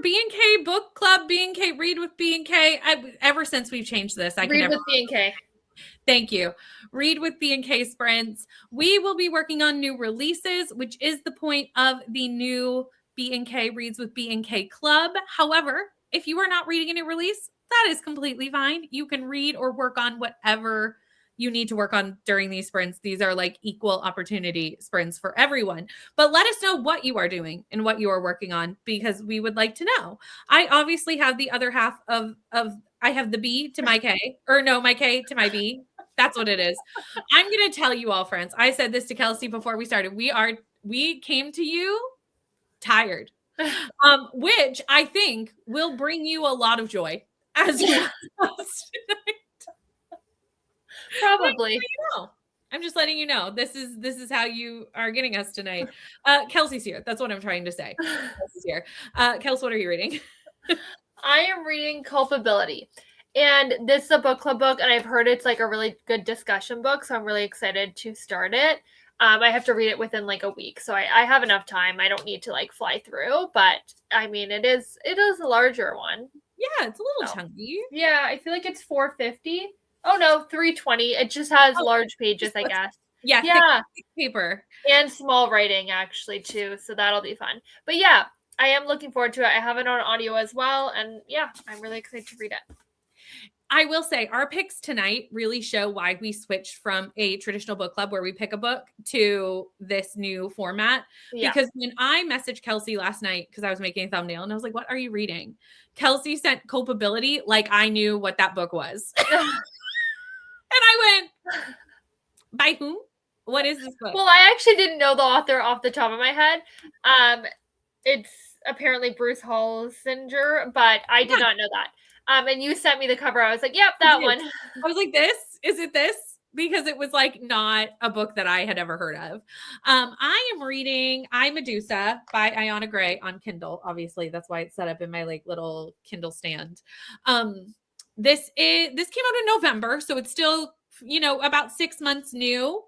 B&K Book Club, B&K Read with B&K. Ever since we've changed this, I can Read never. with B&K. Thank you. Read with B&K sprints. We will be working on new releases, which is the point of the new B&K Reads with B&K Club. However, if you are not reading a new release, that is completely fine. You can read or work on whatever you need to work on during these sprints. These are like equal opportunity sprints for everyone. But let us know what you are doing and what you are working on, because we would like to know. I obviously have the other half of I have the B to my K, or no, my K to my B. That's what it is. I'm going to tell you all, friends. I said this to Kelsey before we started. We came to you tired, which I think will bring you a lot of joy as you watch us tonight. Probably. I'm just letting you know. This is how you are getting us tonight. Kelsey's here. That's what I'm trying to say. Kelsey's here. Kelsey, what are you reading? I am reading Culpability. And this is a book club book, and I've heard it's like a really good discussion book, so I'm really excited to start it. I have to read it within like a week, so I have enough time. I don't need to like fly through, but I mean, it is a larger one. Yeah, it's a little chunky. Yeah, I feel like it's $4.50. Oh no, $3.20. It just has large pages, I guess. Yeah. Thick paper and small writing actually too, so that'll be fun. But yeah, I am looking forward to it. I have it on audio as well, and yeah, I'm really excited to read it. I will say our picks tonight really show why we switched from a traditional book club where we pick a book to this new format. Yeah. Because when I messaged Kelsey last night, because I was making a thumbnail and I was like, what are you reading? Kelsey sent Culpability like I knew what that book was. And I went, by whom? What is this book? Well, I actually didn't know the author off the top of my head. It's apparently Bruce Holsinger, but I did not know that. And you sent me the cover. I was like, yep, that one. I was like, is it this? Because it was like not a book that I had ever heard of. I am reading I, Medusa by Ayana Gray on Kindle. Obviously, that's why it's set up in my like little Kindle stand. This came out in November, so it's still, about 6 months new.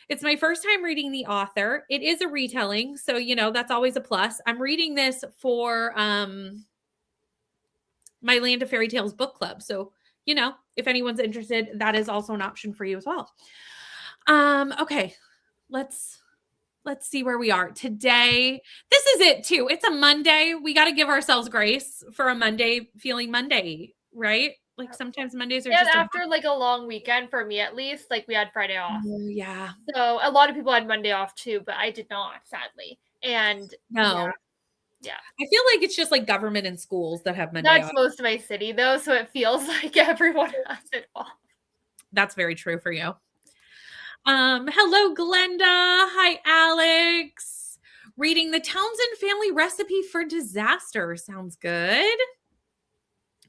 It's my first time reading the author. It is a retelling, so that's always a plus. I'm reading this for my Land of Fairy Tales book club. So, if anyone's interested, that is also an option for you as well. Okay. Let's see where we are today. This is it too. It's a Monday. We got to give ourselves grace for a Monday feeling Monday, right? Like sometimes Mondays are just after like a long weekend for me, at least, like we had Friday off. Oh, yeah. So a lot of people had Monday off too, but I did not, sadly. And no. Yeah. I feel like it's just like government and schools that have Monday off. That's most of my city though, so it feels like everyone has it off. That's very true for you. Hello, Glenda. Hi, Alex. Reading the Townsend Family Recipe for Disaster. Sounds good.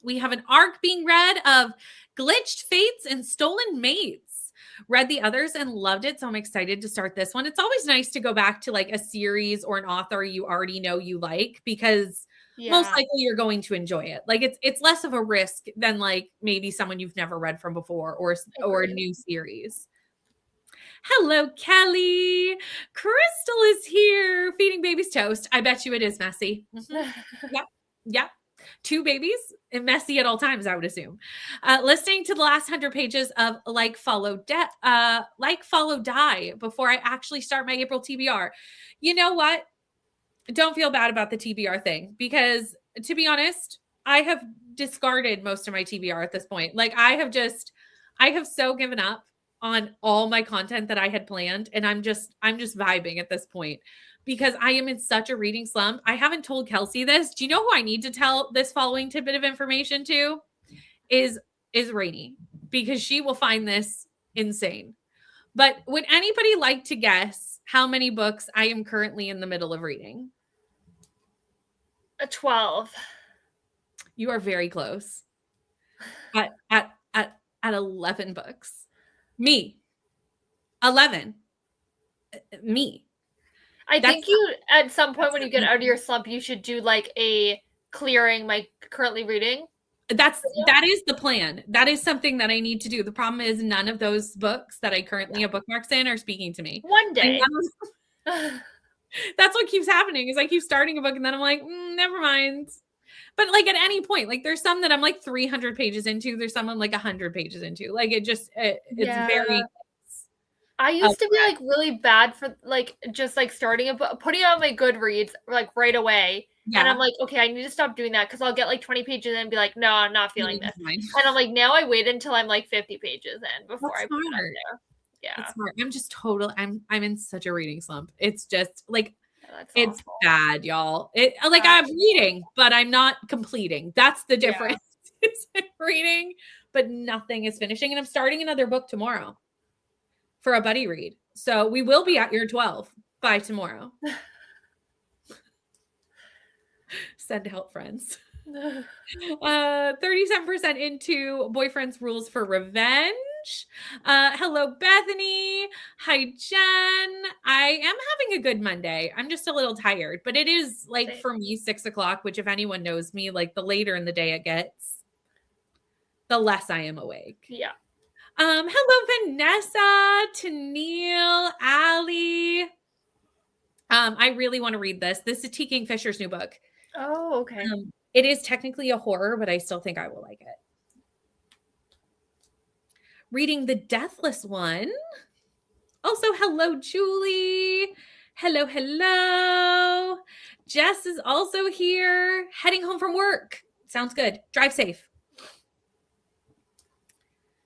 We have an arc being read of Glitched Fates and Stolen Mates. Read the others and loved it, so I'm excited to start this one. It's always nice to go back to like a series or an author you already know you like, because most likely you're going to enjoy it. Like it's less of a risk than like maybe someone you've never read from before or a new series. Hello, Kelly. Crystal is here feeding babies toast. I bet you it is messy. Mm-hmm. Yep. 2 babies and messy at all times, I would assume. Listening to the last 100 pages of Like, Follow, Die before I actually start my April TBR. You know what? Don't feel bad about the TBR thing, because to be honest, I have discarded most of my TBR at this point. Like I have so given up on all my content that I had planned, and I'm just vibing at this point, because I am in such a reading slump. I haven't told Kelsey this. Do you know who I need to tell this following tidbit of information to? Is Rainey, because she will find this insane. But would anybody like to guess how many books I am currently in the middle of reading? 12. You are very close. At 11 books. Me. 11. Me. I think you, at some point when you get out of your slump, you should do like a clearing my currently reading. That is the plan. That is something that I need to do. The problem is none of those books that I currently have bookmarks in are speaking to me. One day. That's what keeps happening, is I keep starting a book and then I'm like, never mind. But like at any point, like there's some that I'm like 300 pages into. There's some I'm like 100 pages into. Like it's very. I used to be like really bad for like just like starting a book, putting out my Goodreads like right away. Yeah. And I'm like, okay, I need to stop doing that because I'll get like 20 pages in and be like, no, I'm not feeling this. And I'm like, now I wait until I'm like 50 pages in before I put it out there. Yeah. That's smart. I'm just I'm in such a reading slump. It's just like it's awful. Bad, y'all. Like I'm reading, but I'm not completing. That's the difference. Yeah. It's reading, but nothing is finishing. And I'm starting another book tomorrow for a buddy read. So we will be at your 12 by tomorrow. Send help, friends. 37% into Boyfriend's Rules for Revenge. Hello, Bethany. Hi, Jen. I am having a good Monday. I'm just a little tired, but it is like for me 6 o'clock, which if anyone knows me, like the later in the day it gets, the less I am awake. Yeah. Hello, Vanessa, Tennille, Allie. I really want to read this. This is T. Kingfisher's new book. Oh, okay. It is technically a horror, but I still think I will like it. Reading The Deathless One. Also, hello, Julie. Hello, hello. Jess is also here. Heading home from work. Sounds good. Drive safe.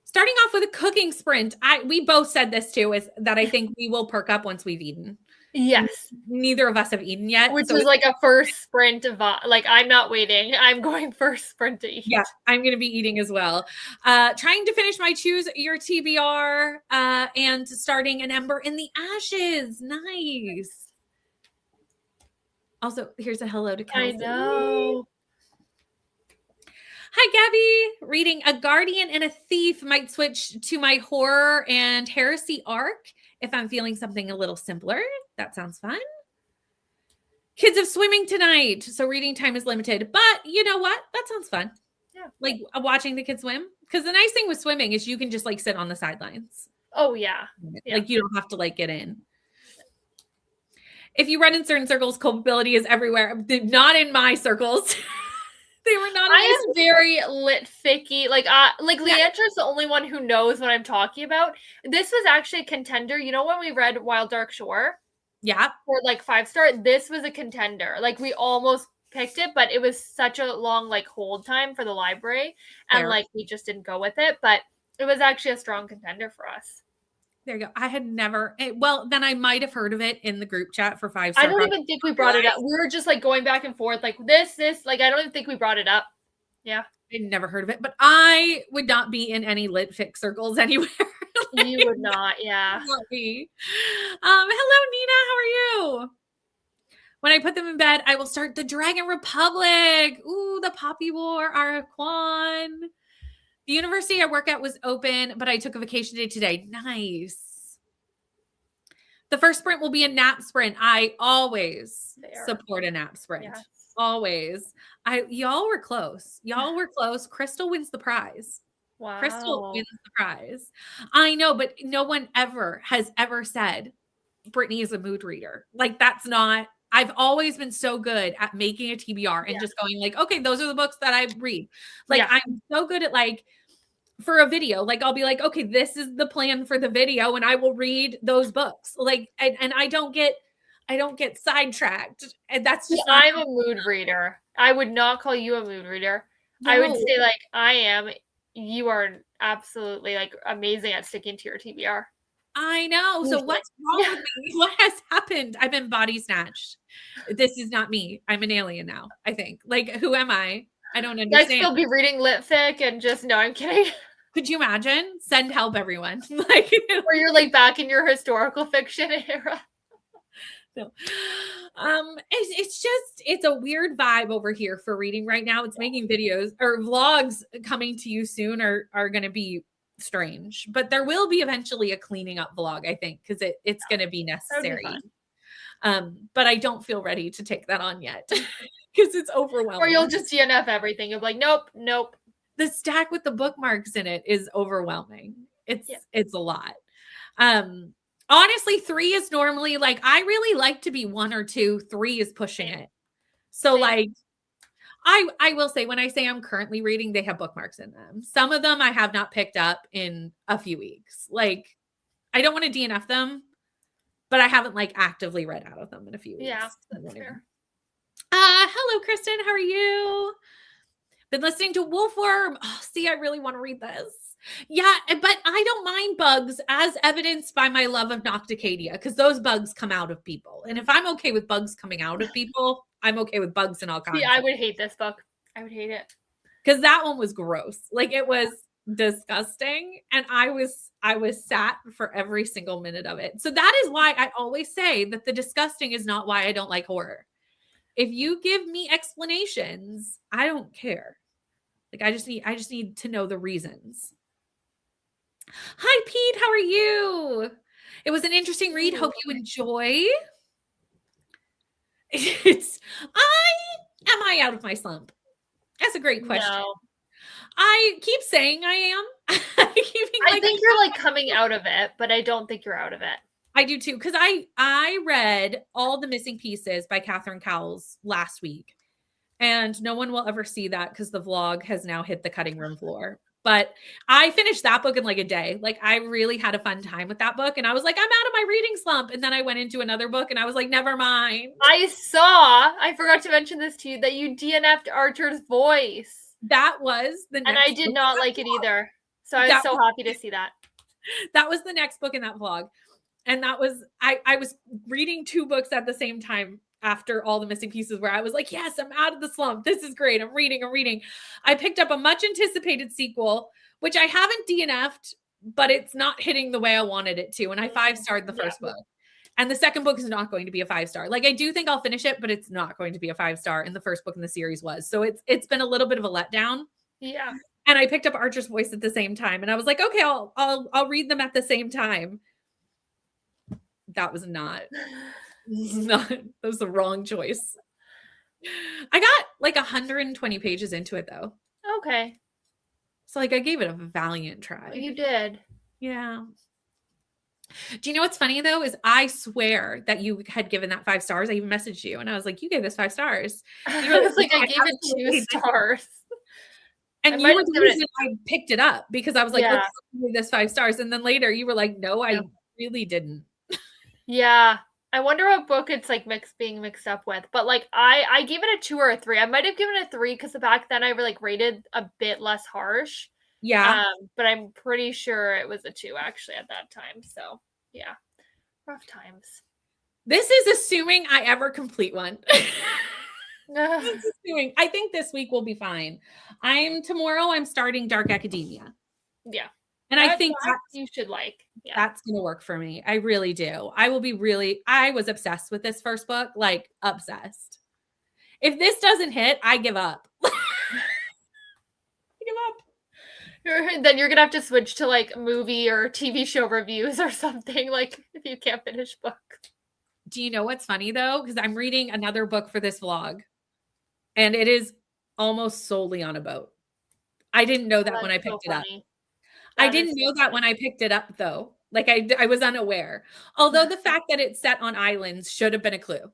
Starting off with a cooking sprint. We both said this too, is that I think we will perk up once we've eaten. Yes. Neither of us have eaten yet. Which is like a first sprint of like, I'm not waiting. I'm going first sprint to eat. Yeah, I'm going to be eating as well. Trying to finish my Choose Your TBR and starting An Ember in the Ashes. Nice. Also, here's a hello to Kelsey. I know. Hi, Gabby. Reading A Guardian and a Thief might switch to my horror and heresy arc if I'm feeling something a little simpler. That sounds fun. Kids have swimming tonight, so reading time is limited. But you know what? That sounds fun. Yeah. Like watching the kids swim. Because the nice thing with swimming is you can just like sit on the sidelines. Oh, yeah. Like you don't have to like get in. If you run in certain circles, culpability is everywhere. Not in my circles. They were not. I am very lit ficky. Like Leandra's the only one who knows what I'm talking about. This was actually a contender. You know when we read Wild Dark Shore? Yeah. For like 5-star. This was a contender. Like we almost picked it, but it was such a long like hold time for the library, and like we just didn't go with it. But it was actually a strong contender for us. There you go. I had never. Well, then I might have heard of it in the group chat for 5-star. I don't even think we brought it up. We were just like going back and forth, like this. Like I don't even think we brought it up. Yeah, I nead heard of it, but I would not be in any lit fic circles anywhere. Like, you would not, yeah. Not be. Hello, Nina. How are you? When I put them in bed, I will start the Dragon Republic. Ooh, the Poppy War, Araquan. The university I work at was open, but I took a vacation day today. Nice. The first sprint will be a nap sprint. I always support a nap sprint. Yes. Always. Y'all were close. Y'all were close. Crystal wins the prize. Wow. Crystal wins the prize. I know, but no one has ever said Brittany is a mood reader. Like that's not. I've always been so good at making a TBR and just going like, okay, those are the books that I read. Like I'm so good at like for a video, like I'll be like, okay, this is the plan for the video and I will read those books. Like, and I don't get sidetracked. And that's just, I'm a mood reader. I would not call you a mood reader. No. I would say like, I am, you are absolutely like amazing at sticking to your TBR. I know. So what's wrong with me? What has happened? I've been body snatched. This is not me. I'm an alien now, I think. Like, who am I? I don't understand. I'd still be reading lit fic and just, no, I'm kidding. Could you imagine? Send help, everyone. Like, or you're like back in your historical fiction era. No. It's a weird vibe over here for reading right now. It's making videos or vlogs coming to you soon are going to be strange, but there will be eventually a cleaning up vlog, I think, because it's going to be necessary. But I don't feel ready to take that on yet because it's overwhelming. Or you'll just DNF everything. You'll be like, nope. The stack with the bookmarks in it is overwhelming. It's a lot. Honestly, 3 is normally like, I really like to be 1 or 2. 3 is pushing it. So like, I will say, when I say I'm currently reading, they have bookmarks in them. Some of them I have not picked up in a few weeks. Like, I don't want to DNF them, but I haven't like actively read out of them in a few weeks. Yeah, that's fair. Hello, Kristen. How are you? Been listening to Wolfworm. Oh, see, I really want to read this. Yeah, but I don't mind bugs, as evidenced by my love of Nocticadia, because those bugs come out of people. And if I'm okay with bugs coming out of people, I'm okay with bugs in all kinds. Yeah, I would hate this book. I would hate it. Because that one was gross. Like, it was disgusting. And I was sat for every single minute of it. So that is why I always say that the disgusting is not why I don't like horror. If you give me explanations, I don't care. Like, I just need to know the reasons. Hi, Pete. How are you? It was an interesting read. Hope you enjoy. Am I out of my slump? That's a great question. No. I keep saying I am. I think you're like coming out of it, but I don't think you're out of it. I do too, because I read All the Missing Pieces by Catherine Cowles last week, and no one will ever see that because the vlog has now hit the cutting room floor. But I finished that book in like a day. Like, I really had a fun time with that book, and I was like, I'm out of my reading slump. And then I went into another book, and I was like, never mind. I forgot to mention this to you, that you DNF'd Archer's Voice. That was the next and I did not like it either. So I was so happy to see that. That was the next book in that vlog. And that was, I was reading two books at the same time after All the Missing Pieces, where I was like, yes, I'm out of the slump. This is great. I'm reading. I picked up a much anticipated sequel, which I haven't DNF'd, but it's not hitting the way I wanted it to. And I 5-starred the first book. And the second book is not going to be a 5-star. Like, I do think I'll finish it, but it's not going to be a 5-star. And the first book in the series was. So it's been a little bit of a letdown. Yeah. And I picked up Archer's Voice at the same time. And I was like, okay, I'll read them at the same time. That was that was the wrong choice. I got like 120 pages into it though. Okay. So like, I gave it a valiant try. You did. Yeah. Do you know what's funny though, is I swear that you had given that 5 stars. I even messaged you and I was like, you gave this 5 stars. I was like, I gave it 2 stars. And you were the reason I picked it up, because I was like, let's give this 5 stars. And then later you were like, no, I really didn't. Yeah. I wonder what book it's like being mixed up with. But like, I gave it a 2 or a 3. I might have given it a 3 because back then I like rated a bit less harsh. Yeah. But I'm pretty sure it was a 2 actually at that time. So yeah, rough times. This is assuming I ever complete one. I think this week will be fine. Tomorrow I'm starting Dark Academia. Yeah. And I think you should like. Yeah. That's going to work for me. I really do. I was obsessed with this first book, like obsessed. If this doesn't hit, I give up. I give up. Then you're going to have to switch to like movie or TV show reviews or something, like if you can't finish books. Do you know what's funny though? Because I'm reading another book for this vlog, and it is almost solely on a boat. I didn't know that when I picked it up. I didn't know that when I picked it up though. Like I was unaware. Although the fact that it's set on islands should have been a clue.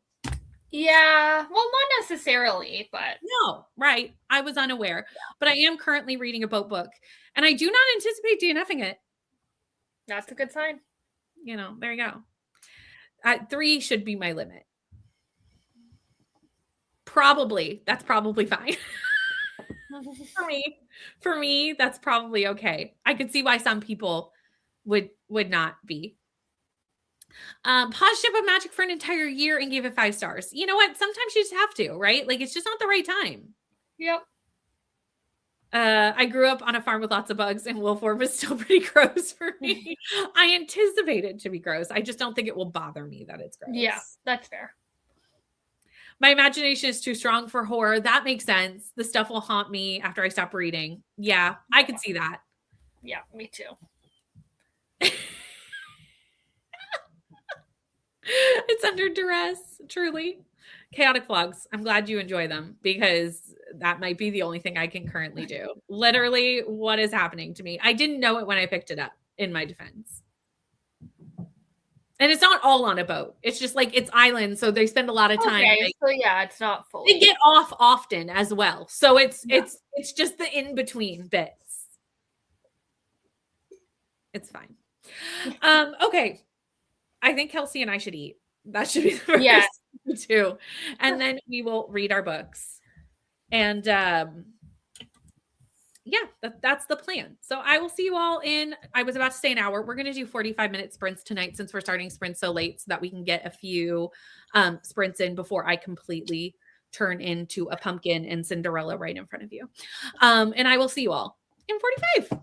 Yeah. Well, not necessarily, but. No, right. I was unaware. Yeah. But I am currently reading a boat book, and I do not anticipate DNFing it. That's a good sign. You know, there you go. 3 should be my limit. That's probably fine. For me, that's probably okay. I could see why some people would not be. Paused Ship of Magic for an entire year and gave it 5 stars. You know what? Sometimes you just have to, right? Like, it's just not the right time. Yep. I grew up on a farm with lots of bugs, and Wolfworm was still pretty gross for me. I anticipate it to be gross. I just don't think it will bother me that it's gross. Yeah, that's fair. My imagination is too strong for horror. That makes sense. The stuff will haunt me after I stop reading. Yeah, I could see that. Yeah, me too. It's under duress, truly. Chaotic vlogs. I'm glad you enjoy them, because that might be the only thing I can currently do. Literally, what is happening to me? I didn't know it when I picked it up, in my defense. And it's not all on a boat. It's just like it's islands, so they spend a lot of time. Okay, so yeah, it's not They fully. get off often as well. So it's Yeah. it's just the in between bits. It's fine. Okay. I think Kelsey and I should eat. That should be the Yeah. first two. And then we will read our books. And yeah, that's the plan. So I will see you all in, I was about to say an hour. We're going to do 45-minute sprints tonight since we're starting sprints so late so that we can get a few sprints in before I completely turn into a pumpkin and Cinderella right in front of you. And I will see you all in 45.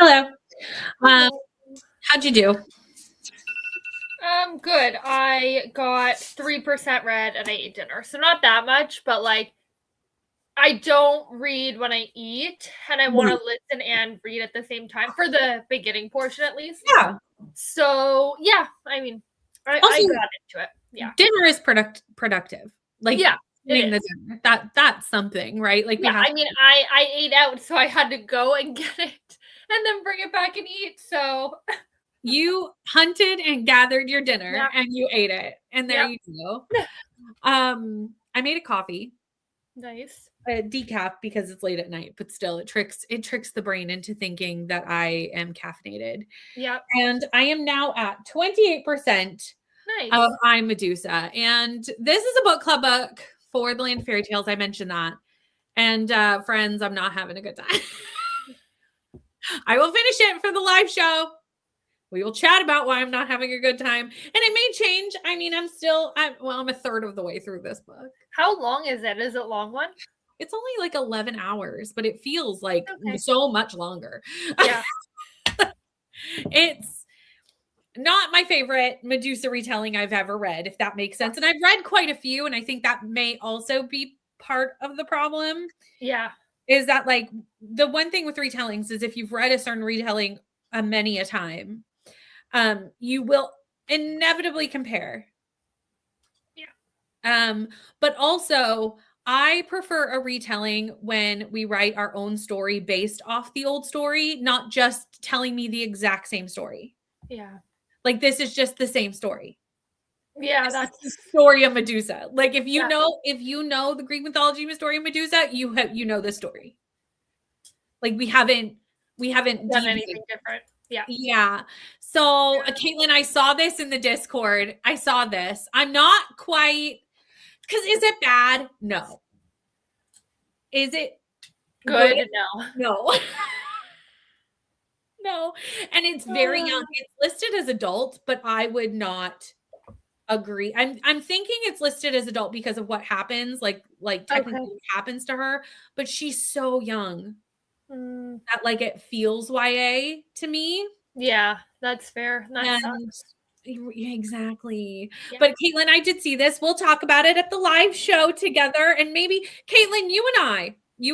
Hello. Um, Hello. how'd you do? Good. I got 3% read and I ate dinner. So not that much, but like I don't read when I eat and I want to listen and read at the same time for the beginning portion at least. Yeah. So yeah, I mean I Also, got into it. Yeah. dinner is productive. Like Yeah, it eating the is. dinner. That's something, right? Like we Yeah, have I mean I ate out so I had to go and get it and then bring it back and eat. So you hunted and gathered your dinner yeah. and you ate it. And there Yep. you go. I made a coffee. Nice. A decaf because it's late at night, but still it tricks the brain into thinking that I am caffeinated. Yep. And I am now at 28% Nice. of I'm Medusa. And this is a book club book for the Land of Fairy Tales. I mentioned that. And friends, I'm not having a good time. I will finish it for the live show. We will chat about why I'm not having a good time. And it may change. I mean, I'm a third of the way through this book. How long is it? Is it a long one? It's only like 11 hours, but it feels like so much longer. Yeah. It's not my favorite Medusa retelling I've ever read, if that makes sense. And I've read quite a few, and I think that may also be part of the problem. Yeah. Is that like the one thing with retellings is if you've read a certain retelling many a time, you will inevitably compare. Yeah. But also I prefer a retelling when we write our own story based off the old story, not just telling me the exact same story. Yeah. Like this is just the same story. Yeah, This that's is the story of Medusa. Like if you Yeah. know the Greek mythology story of Medusa, you know this story. Like we haven't done anything different. Yeah. Yeah. So, Caitlin, I saw this in the Discord. I saw this. I'm not quite, because is it bad? No. Is it Good? No. No. No. And it's very young. It's listed as adult, but I would not agree. I'm thinking it's listed as adult because of what happens, like technically what happens to her, but she's so young that like it feels YA to me. Yeah, that's fair. That sucks. Exactly. Yeah. But Caitlin, I did see this. We'll talk about it at the live show together. And maybe, Caitlin, you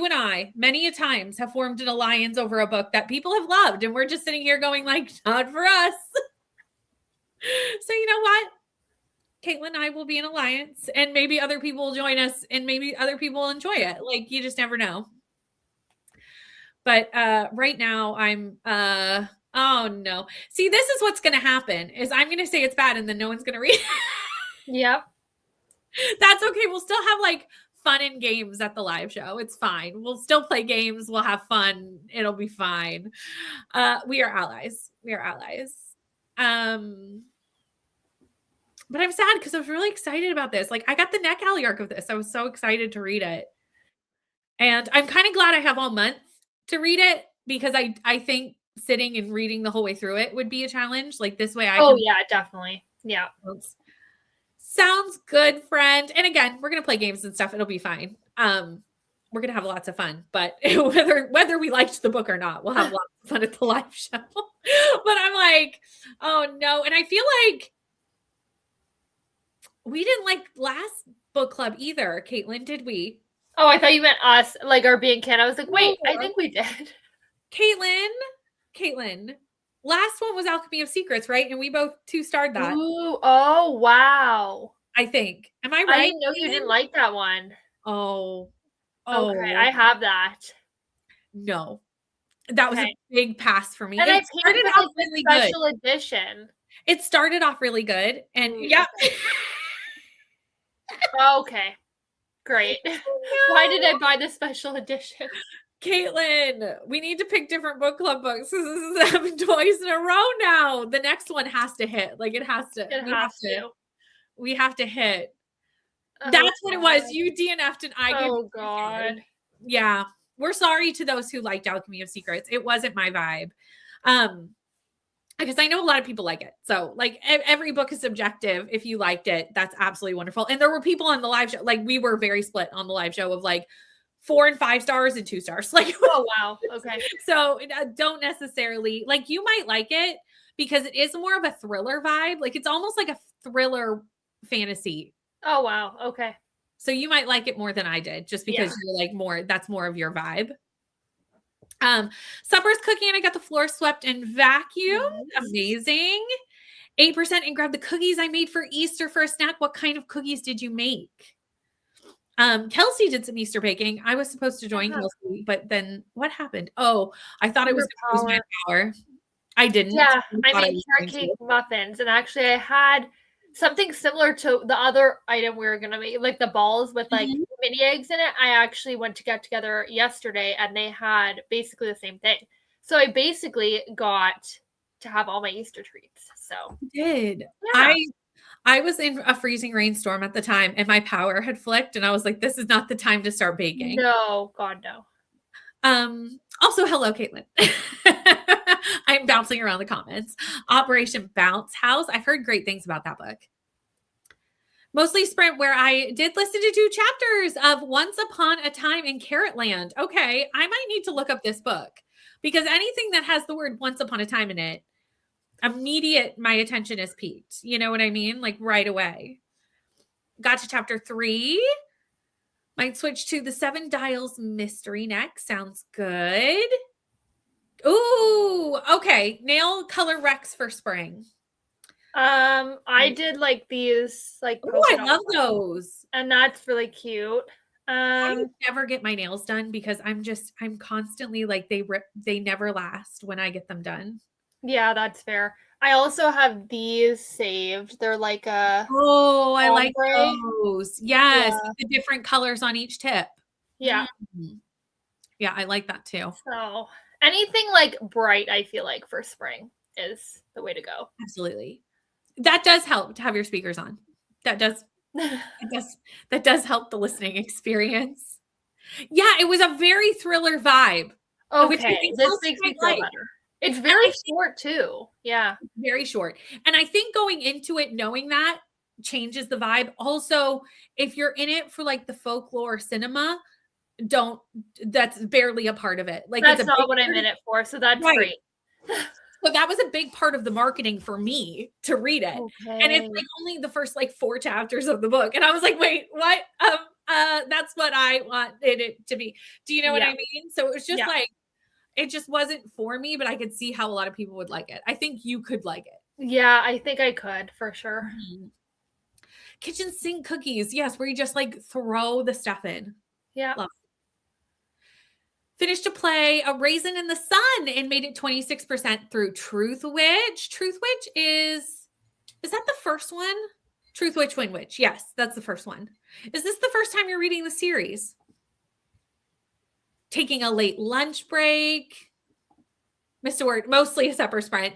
and I, many a times have formed an alliance over a book that people have loved. And we're just sitting here going like, not for us. So you know what? Caitlin and I will be an alliance and maybe other people will join us and maybe other people will enjoy it. Like you just never know. But right now I'm oh no. See, this is what's gonna happen is I'm gonna say it's bad and then no one's gonna read it. Yep. That's okay. We'll still have like fun and games at the live show. It's fine. We'll still play games. We'll have fun. It'll be fine. We are allies. We are allies. But I'm sad because I was really excited about this. Like I got the neck alley arc of this. I was so excited to read it. And I'm kind of glad I have all month to read it because I think sitting and reading the whole way through it would be a challenge. Like this way yeah, definitely. Yeah. Sounds good, friend. And again, we're gonna play games and stuff. It'll be fine. We're gonna have lots of fun, but whether we liked the book or not, we'll have lots of fun at the live show. But I'm like, oh no. And I feel like we didn't like last book club either, Caitlin, did we? Oh, I thought you meant us, like our being can. I was like, wait, I think we did. Caitlin, last one was Alchemy of Secrets, right? And we both 2-starred that. Ooh, oh wow. I think. Am I right? I didn't know you didn't like that one. Oh. Okay, I have that. No. That was a big pass for me. And it started off really special edition. It started off really good. And yeah. Okay. Great. No. Why did I buy the special edition? Caitlin, we need to pick different book club books. This is happened twice in a row now. The next one has to hit. Like it has to. We have to hit. Oh, that's what it was. You DNF'd and I gave. Oh God. Yeah. We're sorry to those who liked Alchemy of Secrets. It wasn't my vibe. Because I know a lot of people like it. So like every book is subjective. If you liked it, that's absolutely wonderful. And there were people on the live show, like we were very split on the live show of like, 4 and 5 stars and 2 stars. Like, oh wow, okay. So don't necessarily like, you might like it because it is more of a thriller vibe. Like, it's almost like a thriller fantasy. Oh wow, okay. So you might like it more than I did, just because you're like more, that's more of your vibe. Supper's cooking and I got the floor swept and vacuumed. Nice. Amazing. 8% and grab the cookies I made for Easter for a snack. What kind of cookies did you make? Kelsey did some Easter baking. I was supposed to join Kelsey, but then what happened? Oh, I thought I was going to lose my power. I didn't. Yeah, I made carrot cake muffins, and actually I had something similar to the other item we were gonna make, like the balls with like mini eggs in it. I actually went to get together yesterday, and they had basically the same thing. So I basically got to have all my Easter treats. So did I was in a freezing rainstorm at the time, and my power had flicked, and I was like, "This is not the time to start baking." No, God no. Also, hello, Caitlin. I'm bouncing around the comments. Operation Bounce House. I've heard great things about that book. Mostly Sprint, where I did listen to 2 chapters of Once Upon a Time in Carrotland. Okay, I might need to look up this book, because anything that has the word Once Upon a Time in it, my attention is piqued. You know what I mean? Like right away. Got to chapter 3. Might switch to the 7 Dials Mystery next. Sounds good. Ooh, okay. Nail color Rex for spring. I did like these like. Oh, I love those. And that's really cute. I never get my nails done because I'm constantly like, they never last when I get them done. Yeah, that's fair. I also have these saved. They're like a I like those. Yes, the different colors on each tip. Yeah. Yeah, I like that too. So anything like bright, I feel like for spring is the way to go. Absolutely. That does help to have your speakers on. That does help the listening experience. Yeah, it was a very thriller vibe. Okay, this makes me feel better. It's very short too. Yeah. Very short. And I think going into it, knowing that changes the vibe. Also, if you're in it for like the folklore cinema, that's barely a part of it. Like, that's not what I'm in it for. So that's great. So that was a big part of the marketing for me to read it. Okay. And it's like only the first like 4 chapters of the book. And I was like, wait, what? That's what I wanted it to be. Do you know what I mean? So it was just like, it just wasn't for me, but I could see how a lot of people would like it. I think you could like it. Yeah, I think I could for sure. Kitchen sink cookies. Yes, where you just like throw the stuff in. Yeah. Love it. Finished to play A Raisin in the Sun and made it 26% through Truth Witch. Truth Witch is that the first one? Truth Witch, Win Witch. Yes, that's the first one. Is this the first time you're reading the series? Taking a late lunch break. Mr. Word, mostly a supper sprint.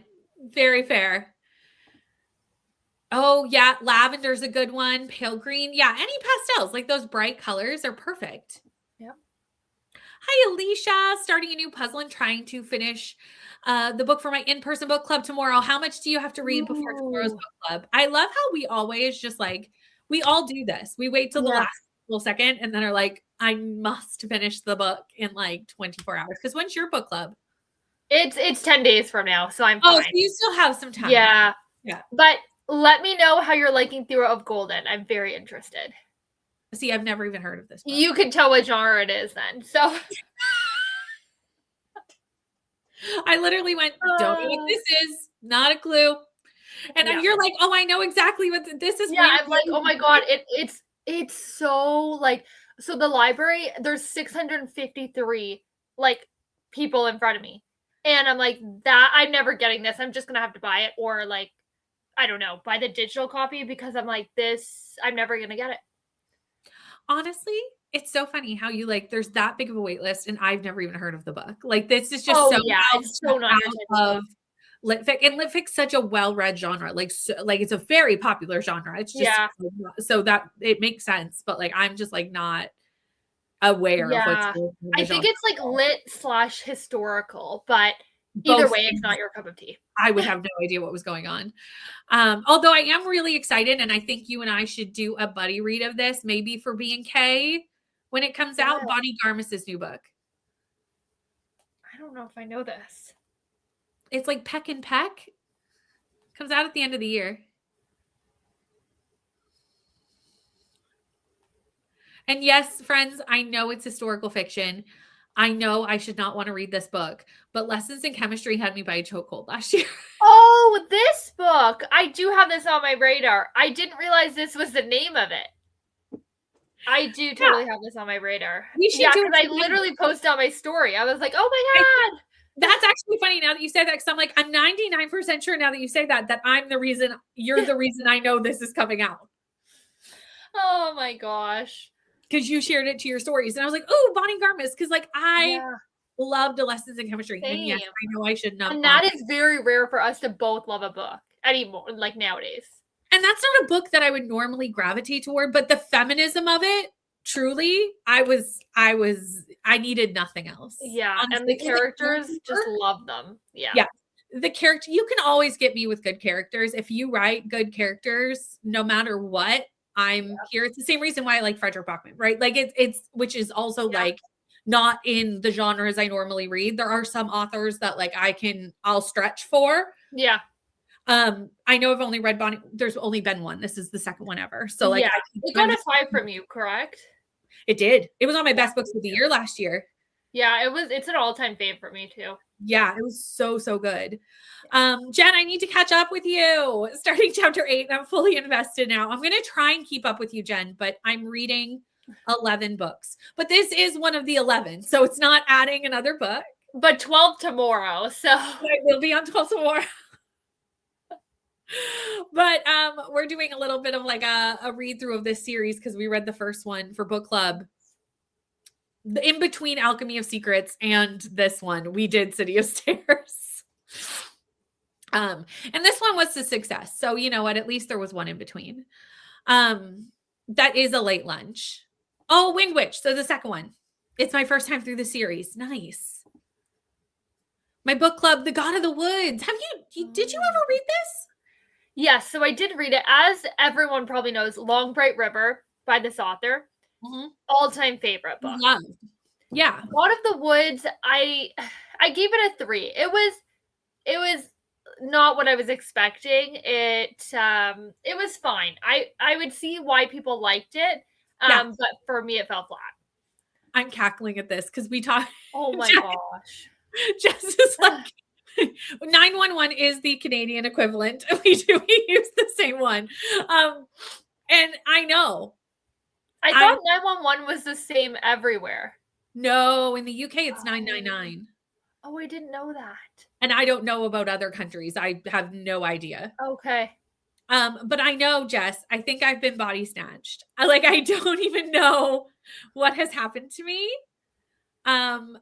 Very fair. Oh, yeah. Lavender's a good one. Pale green. Yeah, any pastels. Like those bright colors are perfect. Yep. Hi, Alicia. Starting a new puzzle and trying to finish the book for my in-person book club tomorrow. How much do you have to read before tomorrow's book club? I love how we always just like, we all do this. We wait till the last little second and then are like, I must finish the book in like 24 hours. Because when's your book club? It's 10 days from now, so I'm fine. Oh, so you still have some time. Yeah. Yeah. But let me know how you're liking Through of Golden. I'm very interested. See, I've never even heard of this book. You can tell what genre it is then. So I literally went, don't know what this is. Not a clue. And you're like, oh, I know exactly what this is. Yeah, I'm like, oh my God, it's so like, so the library, there's 653 like people in front of me. And I'm like, I'm never getting this. I'm just going to have to buy it, or like, I don't know, buy the digital copy, because I'm like, I'm never going to get it. Honestly, it's so funny how you like, there's that big of a wait list and I've never even heard of the book. Like, this is just it's so not out of litfic, and litfic's such a well-read genre. Like, like it's a very popular genre. It's just so that it makes sense, but like, I'm just like not aware of what's going on. I think it's like lit / historical, but either way, it's not your cup of tea. I would have no idea what was going on. Although I am really excited, and I think you and I should do a buddy read of this, maybe for B&K, when it comes out, Yes. Bonnie Garmis's new book. I don't know if I know this. It's like Peck and Peck. Comes out at the end of the year. And yes, friends, I know it's historical fiction. I know I should not want to read this book, but Lessons in Chemistry had me by a chokehold last year. Oh, this book. I do have this on my radar. I didn't realize this was the name of it. I do totally have this on my radar. We should Yeah, do because it I literally posted on my story. I was like, oh my God. That's actually funny now that you say that, because I'm like, I'm 99% sure now that you say that I'm the reason, you're the reason I know this is coming out. Oh my gosh. Because you shared it to your stories. And I was like, oh, Bonnie Garmis. Because like I Yeah. loved Lessons in Chemistry. Same. And yes, I know I should not. And that is very rare for us to both love a book anymore, like nowadays. And that's not a book that I would normally gravitate toward, but the feminism of it, truly, I needed nothing else. Yeah. Honestly. And the characters, just love them. Yeah. Yeah. The character, you can always get me with good characters. If you write good characters, no matter what, I'm here. It's the same reason why I like Frederick Bachman, right? Like it's which is also like not in the genres I normally read. There are some authors that like I'll stretch for. Yeah. I know I've only read Bonnie. There's only been one. This is the second one ever. So like, it got a 5 from you, correct? It did. It was on my best books of the year last year. Yeah, it's an all-time fave for me too. Yeah, it was so good. Jen, I need to catch up with you. Starting chapter 8, and I'm fully invested now. I'm going to try and keep up with you, Jen, but I'm reading 11 books. But this is one of the 11, so it's not adding another book. But 12 tomorrow, so I will be on 12 tomorrow. But we're doing a little bit of like a read through of this series because we read the first one for book club. In between Alchemy of Secrets and this one, we did City of Stairs. And this one was a success. So you know what? At least there was one in between. That is a late lunch. Oh, Winged Witch. So the second one. It's my first time through the series. Nice. My book club, The God of the Woods. Did you ever read this? Yes, so I did read it. As everyone probably knows, Long Bright River by this author. Mm-hmm. All-time favorite book. Loved. Yeah. God of the Woods, I gave it a 3. It was not what I was expecting. It was fine. I would see why people liked it. But for me it fell flat. I'm cackling at this because we talked. Oh my gosh. Jess is like 911 is the Canadian equivalent. We use the same one. And I know. I thought 911 was the same everywhere. No, in the UK it's 999. Oh, I didn't know that. And I don't know about other countries. I have no idea. Okay. But I know, Jess, I think I've been body snatched. I don't even know what has happened to me. I'm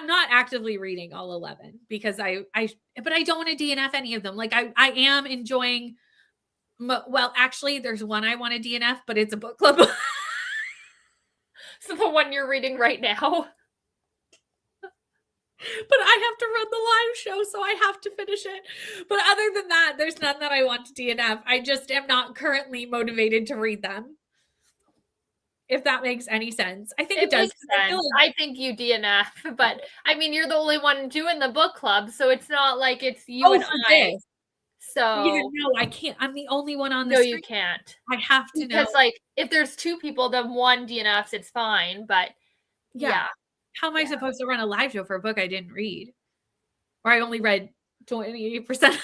not actively reading all 11 because but I don't want to DNF any of them. Like I am enjoying, well, actually there's one I want to DNF, but it's a book club. So the one you're reading right now. But I have to run the live show, so I have to finish it. But other than that, there's none that I want to DNF. I just am not currently motivated to read them. If that makes any sense. I think it does. Makes sense. I think you DNF, but I mean, you're the only one doing the book club, so it's not like it's you and I. This. So no, I can't. I'm the only one on this. No, you can't. I have to know. Because like if there's 2 people, then one DNFs, it's fine. But yeah. How am I supposed to run a live show for a book I didn't read? Or I only read 28%.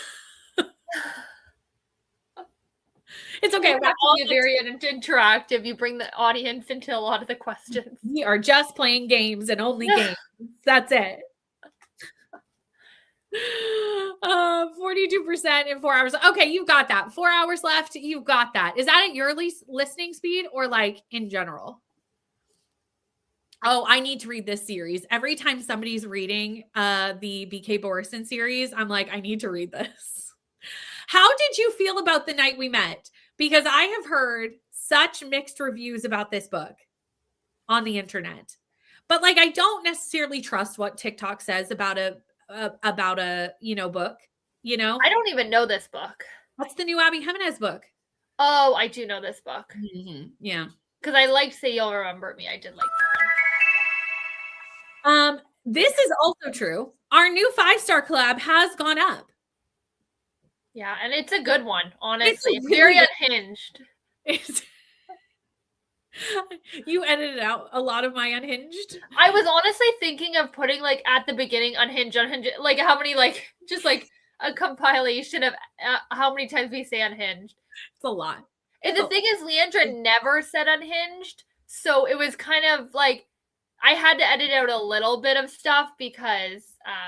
It's okay. We're all very interactive. You bring the audience into a lot of the questions. We are just playing games and only games. That's it. 42% in 4 hours. Okay, you've got that. 4 hours left. You've got that. Is that at your listening speed or like in general? Oh, I need to read this series. Every time somebody's reading the BK Borison series, I'm like, I need to read this. How did you feel about The Night We Met? Because I have heard such mixed reviews about this book on the internet. But like, I don't necessarily trust what TikTok says about a book, you know? I don't even know this book. What's the new Abby Jimenez book? Oh, I do know this book. Mm-hmm. Yeah. Because I liked Say You'll Remember Me. I did like that one. This is also true. Our new 5-star collab has gone up. Yeah, and it's a good one, honestly. It's really very good. unhinged. You edited out a lot of my unhinged. I was honestly thinking of putting like at the beginning unhinged, like how many like just like a compilation of how many times we say unhinged. It's a lot. And the thing is, Leandra never said unhinged, so it was kind of like I had to edit out a little bit of stuff because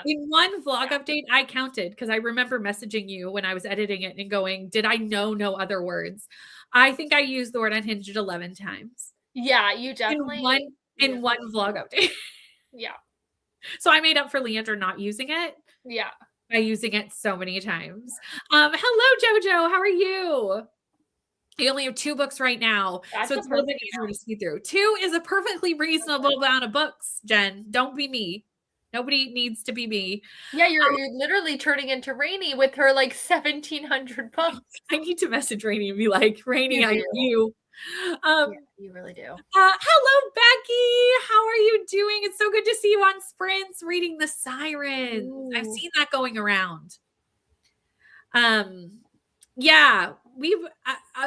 in one vlog update, I counted because I remember messaging you when I was editing it and going, did I know no other words? I think I used the word unhinged 11 times. Yeah, you definitely in one vlog update. Yeah. So I made up for Leandra not using it. Yeah. By using it so many times. Hello, Jojo. How are you? I only have 2 books right now, so it's a little bit easier to see through. 2 is a perfectly reasonable amount of books, Jen. Don't be me. Nobody needs to be me. Yeah, you're literally turning into Rainy with her like 1,700 books. I need to message Rainy and be like, Rainy, I you. Yeah, you really do. Hello, Becky. How are you doing? It's so good to see you on Sprints reading The Sirens. Ooh. I've seen that going around. Yeah, we've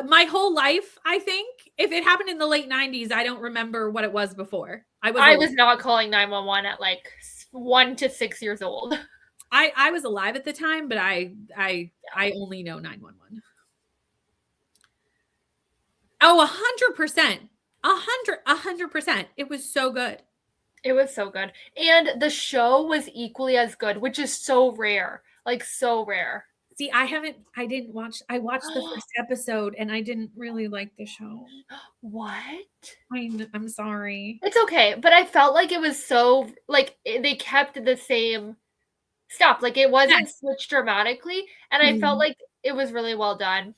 my whole life, I think, if it happened in the late 90s, I don't remember what it was before. I was not calling 911 at like 1 to 6 years old. I was alive at the time, but I only know 911. Oh, 100%. 100%. It was so good. It was so good. And the show was equally as good, which is so rare. Like so rare. See, I watched the first episode and I didn't really like the show. What? I'm sorry. It's okay, but I felt like it was so like they kept the same stuff. Like it wasn't switched dramatically, and I felt like it was really well done.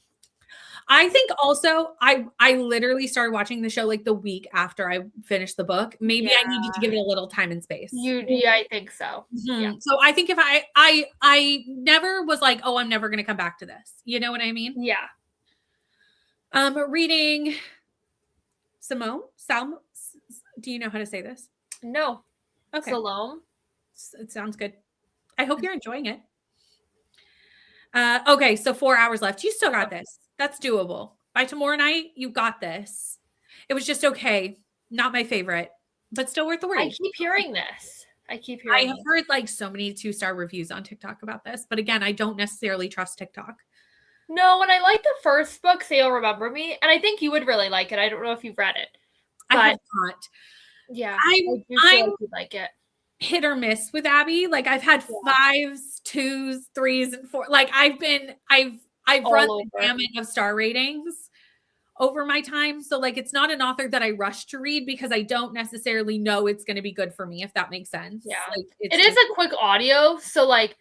I think also I literally started watching the show like the week after I finished the book. Maybe I needed to give it a little time and space. Yeah, I think so. Mm-hmm. Yeah. So I think if I never was like, oh, I'm never going to come back to this. You know what I mean? Yeah. Reading Salome. Do you know how to say this? No. Okay. Salome. It sounds good. I hope you're enjoying it. Okay, so 4 hours left. You still got this. That's doable. By tomorrow night, you got this. It was just okay. Not my favorite, but still worth the read. I keep hearing this. I have heard like so many 2-star reviews on TikTok about this, but again, I don't necessarily trust TikTok. No, and I like the first book, Say You'll Remember Me, and I think you would really like it. I don't know if you've read it. But I have not. Yeah, I do feel like you'd like it. Hit or miss with Abby. Like I've had 5s, 2s, 3s, and 4. Like I've run the gamut of star ratings over my time. So like it's not an author that I rush to read because I don't necessarily know it's going to be good for me, if that makes sense. Yeah. Like, it is a quick audio. So like,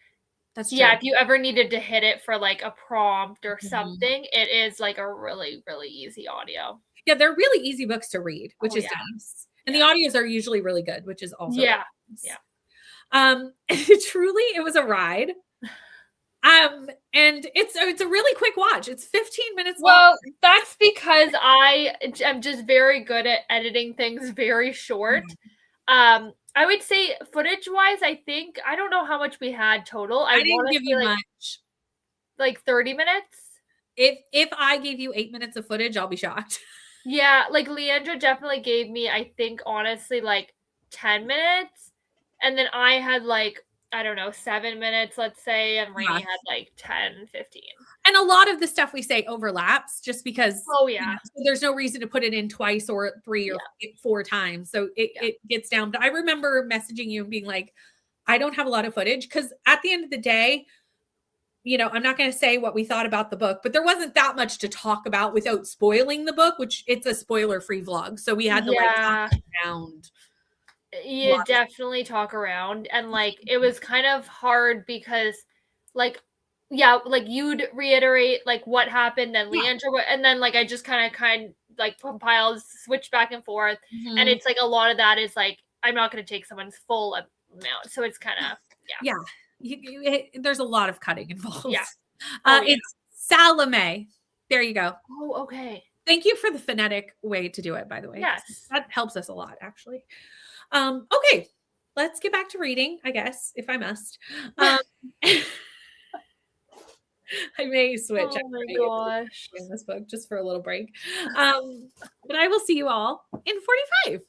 that's true. Yeah, if you ever needed to hit it for like a prompt or something, it is like a really, really easy audio. Yeah, they're really easy books to read, which is nice. And the audios are usually really good, which is also nice. Truly, it was a ride. And it's a really quick watch. It's 15 minutes long. Well, that's because I am just very good at editing things very short. I would say footage-wise, I don't know how much we had total. I didn't give you much. Like 30 minutes? If I gave you 8 minutes of footage, I'll be shocked. Yeah, like Leandra definitely gave me, I think, honestly, like 10 minutes. And then I had like, I don't know, 7 minutes, let's say, and Rainy had like 10, 15. And a lot of the stuff we say overlaps just because there's no reason to put it in twice or 3 or 4 times. So it gets down. But I remember messaging you and being like, I don't have a lot of footage because at the end of the day, you know, I'm not going to say what we thought about the book, but there wasn't that much to talk about without spoiling the book, which it's a spoiler-free vlog. So we had to like talk around. You definitely talk around. And like, it was kind of hard because like, like you'd reiterate like what happened and Leandra, and then like I just kind of like compiled, switch back and forth. And it's like a lot of that is like, I'm not going to take someone's full amount. So it's kind of, there's a lot of cutting involved. It's Salome. There you go. Oh, okay. Thank you for the phonetic way to do it, by the way. Yes. That helps us a lot, actually. Okay, let's get back to reading, I guess, if I must. Um, I may switch Oh my actually gosh. in this book just for a little break. But I will see you all in 45.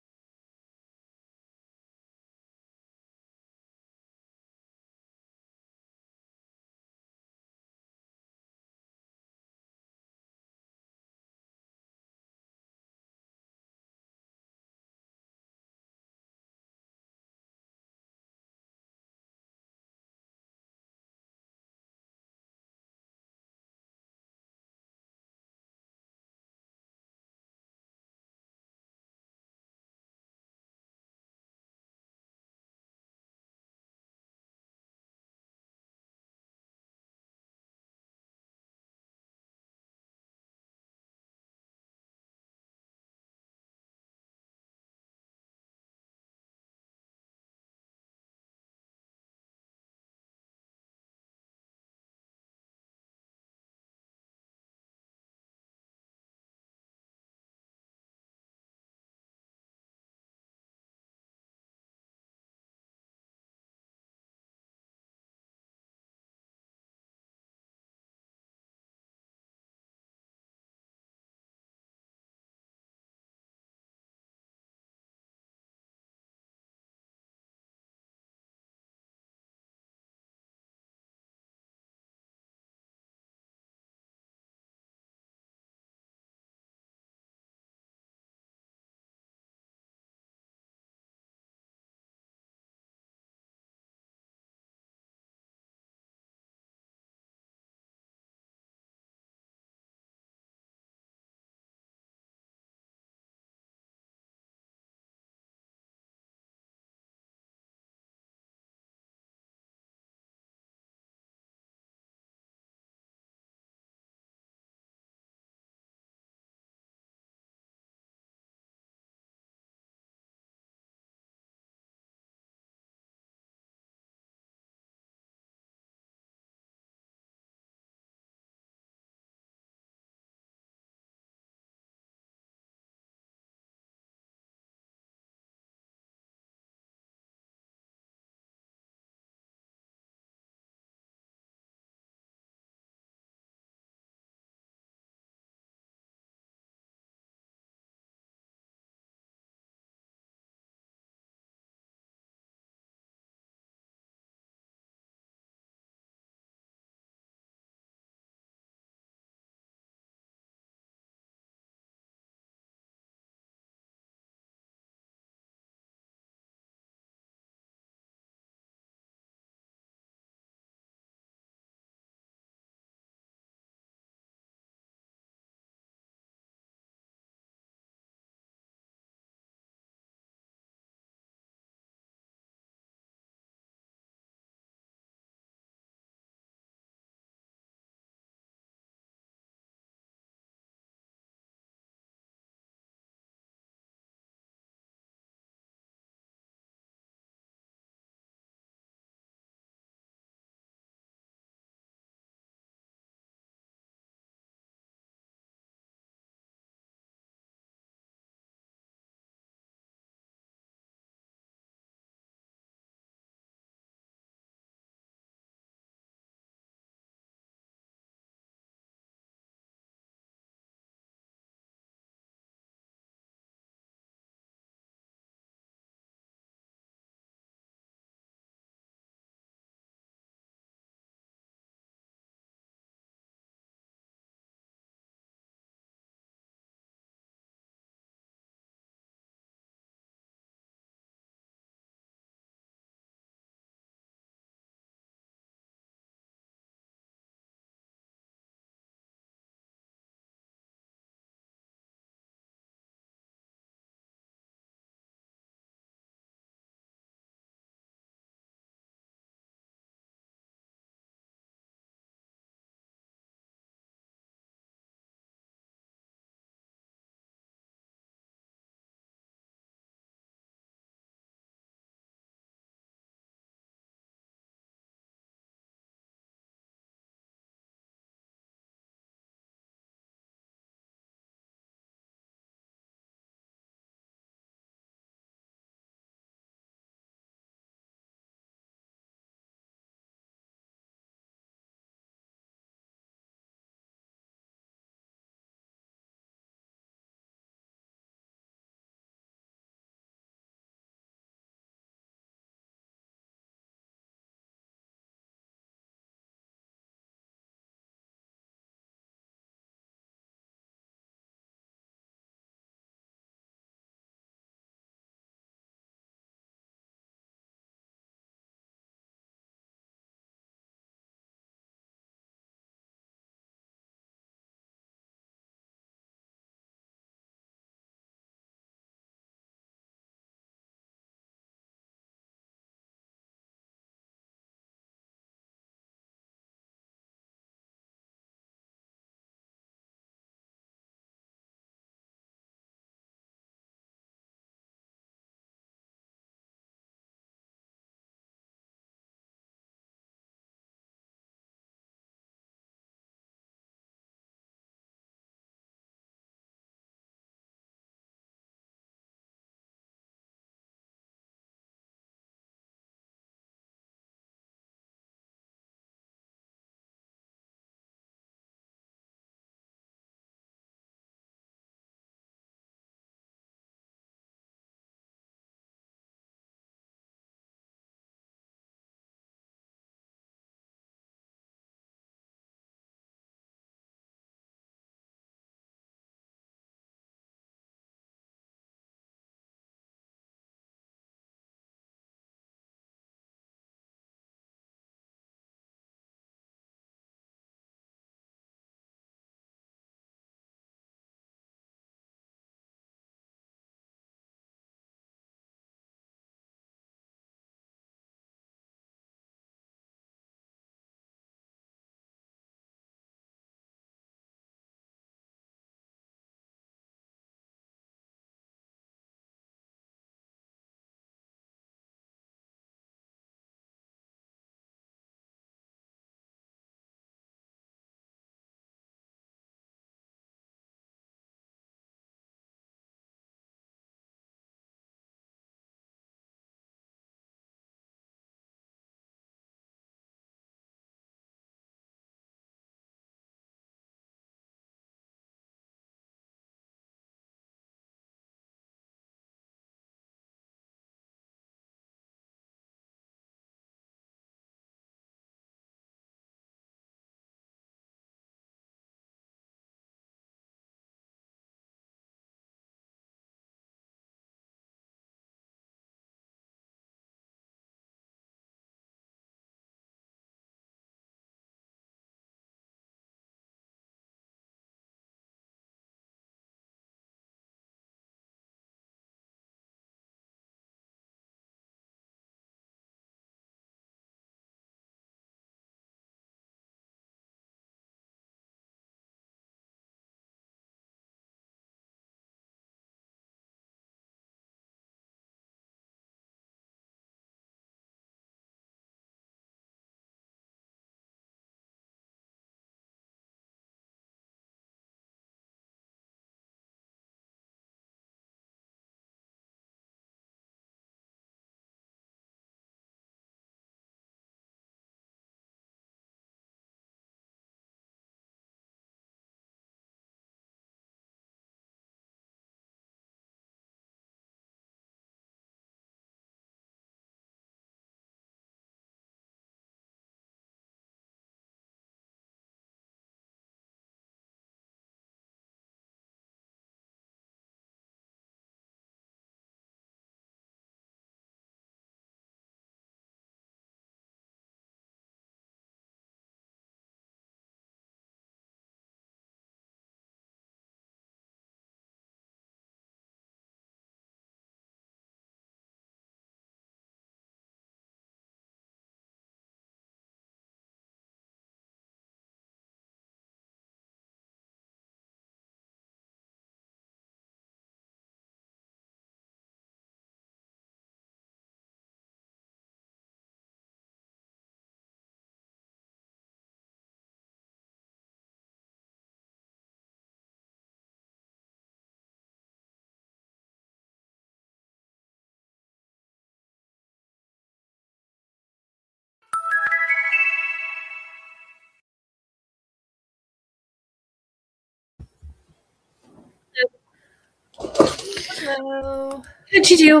Hello. How'd you do?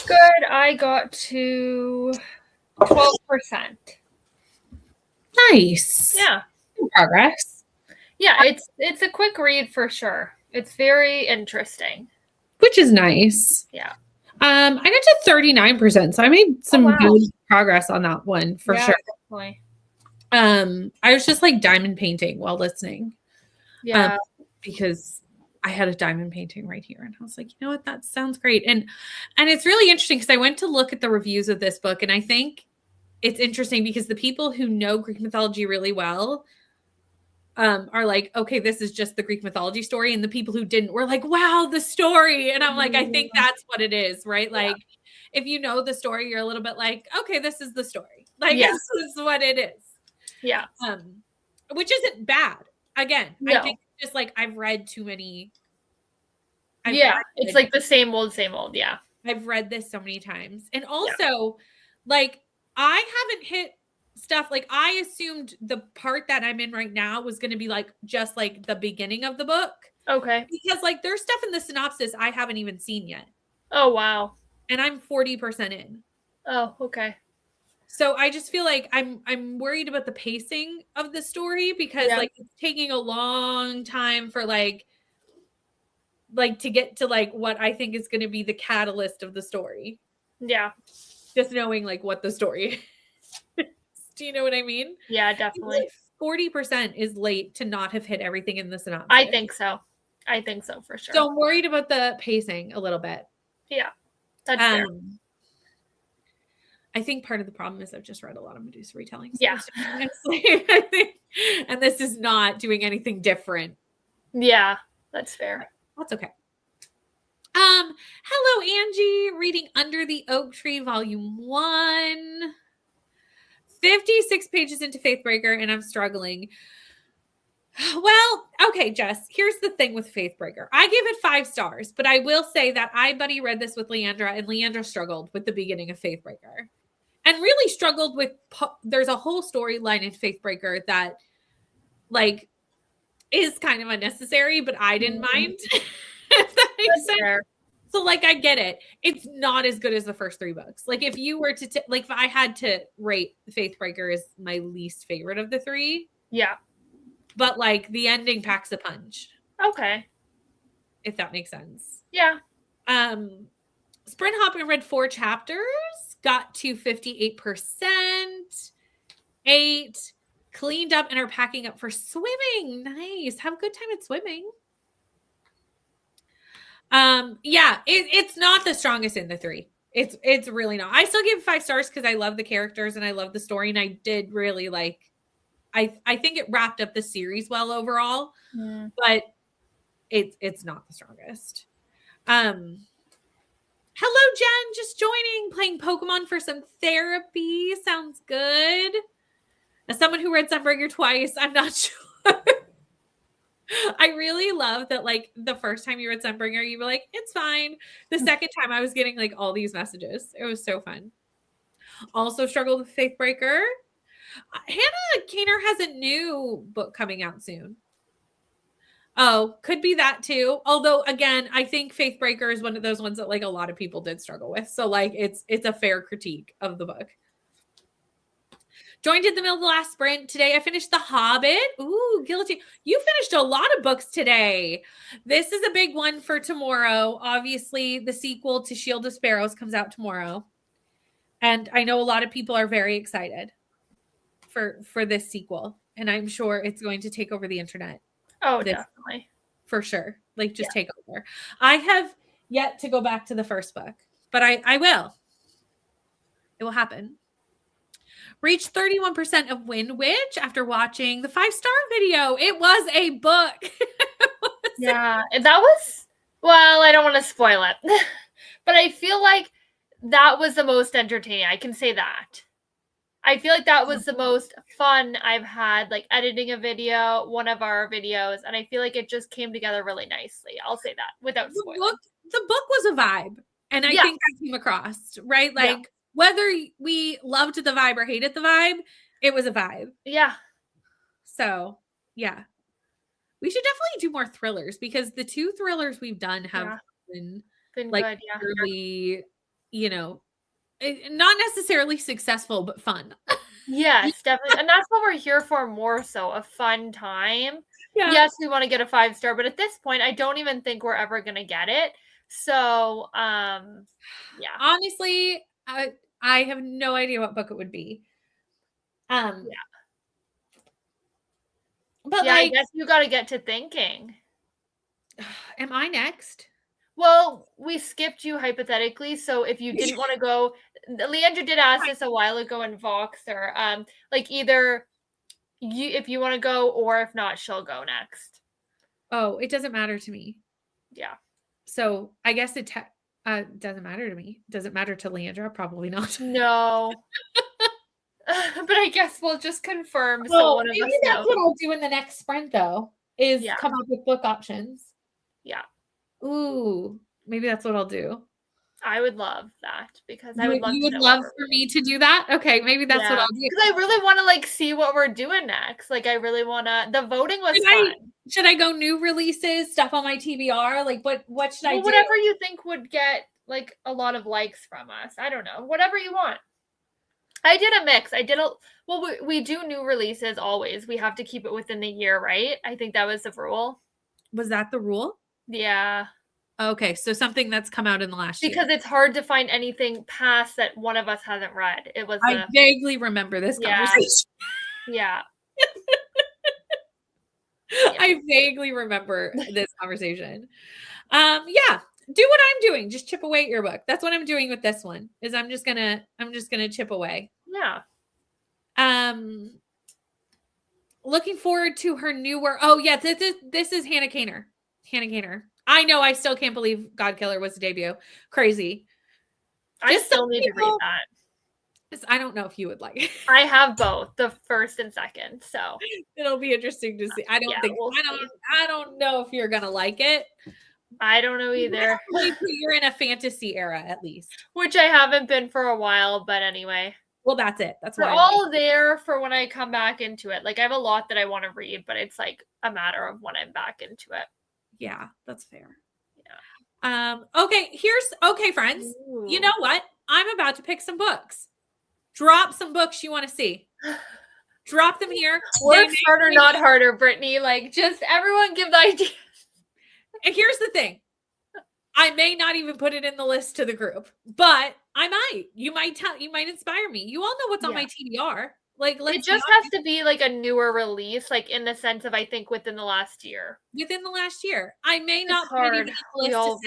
Good. I got to 12%. Nice. Yeah. Good progress. Yeah, it's a quick read for sure. It's very interesting. Which is nice. Yeah. I got to 39%, so I made some good progress on that one for sure. Definitely. I was just like diamond painting while listening. Yeah. Because I had a diamond painting right here, and I was like, you know what, that sounds great. And it's really interesting because I went to look at the reviews of this book, and I think it's interesting because the people who know Greek mythology really well are like, okay, this is just the Greek mythology story. And the people who didn't were like, wow, the story. And I'm like, I think that's what it is, right? Like, if you know the story, you're a little bit like, okay, this is the story. Like, this is what it is. Yeah. Which isn't bad. Again, No. I think it's just like I've read too many. It's like the same old. Yeah. I've read this so many times. And also, like, I haven't hit stuff. Like, I assumed the part that I'm in right now was going to be like just like the beginning of the book. Okay. Because like there's stuff in the synopsis I haven't even seen yet. Oh, wow. And I'm 40% in. Oh, okay. So I just feel like I'm worried about the pacing of the story because like it's taking a long time for like to get to like what I think is going to be the catalyst of the story. Yeah. Just knowing like what the story is. Do you know what I mean? Yeah, definitely. 40% is late to not have hit everything in the synopsis. I think so for sure. So I'm worried about the pacing a little bit. Yeah. That's fair. I think part of the problem is I've just read a lot of Medusa retellings. Yeah. I think, and this is not doing anything different. Yeah, that's fair. That's okay. Hello, Angie. Reading Under the Oak Tree, Volume 1. 56 pages into Faithbreaker, and I'm struggling. Well, okay, Jess, here's the thing with Faithbreaker. I give it 5 stars, but I will say that I buddy read this with Leandra, and Leandra struggled with the beginning of Faithbreaker. And really struggled with, there's a whole storyline in Faithbreaker that, like, is kind of unnecessary, but I didn't mind. If that makes sense. So, like, I get it. It's not as good as the first 3 books. Like, if you were to, like, if I had to rate Faithbreaker as my least favorite of the 3. Yeah. But, like, the ending packs a punch. Okay. If that makes sense. Yeah. Sprint Hopping read 4 chapters. Got to 58%. 8. Cleaned up and are packing up for swimming. Nice. Have a good time at swimming. Yeah, it's not the strongest in the 3. It's really not. I still give 5 stars because I love the characters and I love the story, and I did really like. I think it wrapped up the series well overall, but it's not the strongest. Hello, Jen, just joining, playing Pokemon for some therapy. Sounds good. As someone who read Sunbreaker twice, I'm not sure. I really love that, like, the first time you read Sunbringer, you were like, it's fine. The second time I was getting, like, all these messages. It was so fun. Also struggled with Faithbreaker. Hannah Kaner has a new book coming out soon. Oh, could be that too. Although, again, I think Faithbreaker is one of those ones that, like, a lot of people did struggle with. So, like, it's a fair critique of the book. Joined in the middle of the last sprint. Today I finished The Hobbit. Ooh, guilty. You finished a lot of books today. This is a big one for tomorrow. Obviously, the sequel to Shield of Sparrows comes out tomorrow. And I know a lot of people are very excited for this sequel. And I'm sure it's going to take over the internet. Oh, definitely. For sure. Like, just take over. I have yet to go back to the first book, but I will. It will happen. Reached 31% of Wind Witch after watching the 5-star video. It was a book. Yeah, that was, well, I don't want to spoil it, but I feel like that was the most entertaining. I can say that. I feel like that was the most fun I've had, like, editing a video, one of our videos, and I feel like it just came together really nicely. I'll say that without spoiling. The book was a vibe, and I think that came across, right? Like, whether we loved the vibe or hated the vibe, it was a vibe. Yeah. So, yeah. We should definitely do more thrillers because the 2 thrillers we've done have been Been like good, yeah. really, not necessarily successful, but fun. Yes, definitely. And that's what we're here for more so, a fun time. Yeah. Yes, we want to get a 5-star, but at this point, I don't even think we're ever gonna get it. So, yeah. Honestly, I have no idea what book it would be. Yeah. But Yeah, I like, guess you gotta get to thinking. am I next? Well, we skipped you hypothetically, so if you didn't want to go, Leandra did ask this a while ago in Voxer. Like either you if you want to go or if not, she'll go next. Oh, it doesn't matter to me. Yeah. So I guess it doesn't matter to me. Does it matter to Leandra? Probably not. No. But I guess we'll just confirm so Well, one of maybe us that's knows. what I'll do in the next sprint, though, is Yeah. come up with book options. Yeah. Ooh, maybe that's what I'll do. I would love that because I would love You to would know love what for me to do that? Okay, maybe that's what yeah, I'll do. because I really want to like see what we're doing next. Like I really want to. The voting was fun. Should I go new releases, stuff on my TBR? Like what should I do? Whatever you think would get like a lot of likes from us. I don't know. Whatever you want. I did a mix. We do new releases always. We have to keep it within the year, right? I think that was the rule. Was that the rule? Yeah. Okay, so something that's come out in the last year. Because it's hard to find anything past that one of us hasn't read. It was I vaguely remember this conversation. Yeah. I vaguely remember this conversation. Yeah, do what I'm doing. Just chip away at your book. That's what I'm doing with this one. Is I'm just gonna chip away. Yeah. Looking forward to her newer. Oh yeah, this is Hannah Kaner. Hannah Kaner. I know. I still can't believe God Killer was the debut. Crazy. I still need to read that. I don't know if you would like it. I have both, the first and second, so it'll be interesting to see. I don't know if you're gonna like it. I don't know either. You're in a fantasy era at least, which I haven't been for a while. But anyway, well, that's it. That's we're why all there for when I come back into it. Like I have a lot that I want to read, but it's like a matter of when I'm back into it. Yeah, that's fair. Yeah. Okay, friends. Ooh. You know what? I'm about to pick some books. Drop some books you want to see. Drop them here. Work harder, not harder, Brittany. Like, just everyone give the idea. And here's the thing. I may not even put it in the list to the group, but I might. You might inspire me. You all know what's on my TBR. Like, it just has to be like a newer release, like in the sense of I think within the last year. Within the last year, I may not put it in the list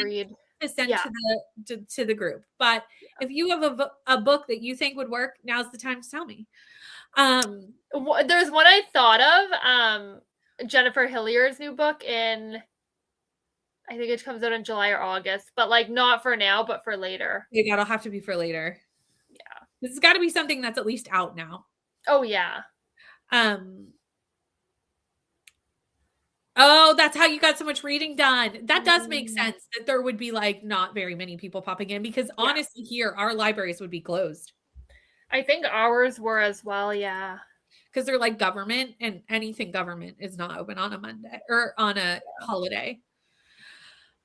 to send to the group. But if you have a book that you think would work, now's the time to tell me. There's one I thought of, Jennifer Hillier's new book in, I think it comes out in July or August, but like not for now, but for later. Yeah, it'll have to be for later. Yeah. This has got to be something that's at least out now. Oh yeah. Oh, that's how you got so much reading done. That does make sense that there would be like not very many people popping in because honestly here our libraries would be closed. I think ours were as well, yeah. Because they're like government and anything government is not open on a Monday or on a holiday.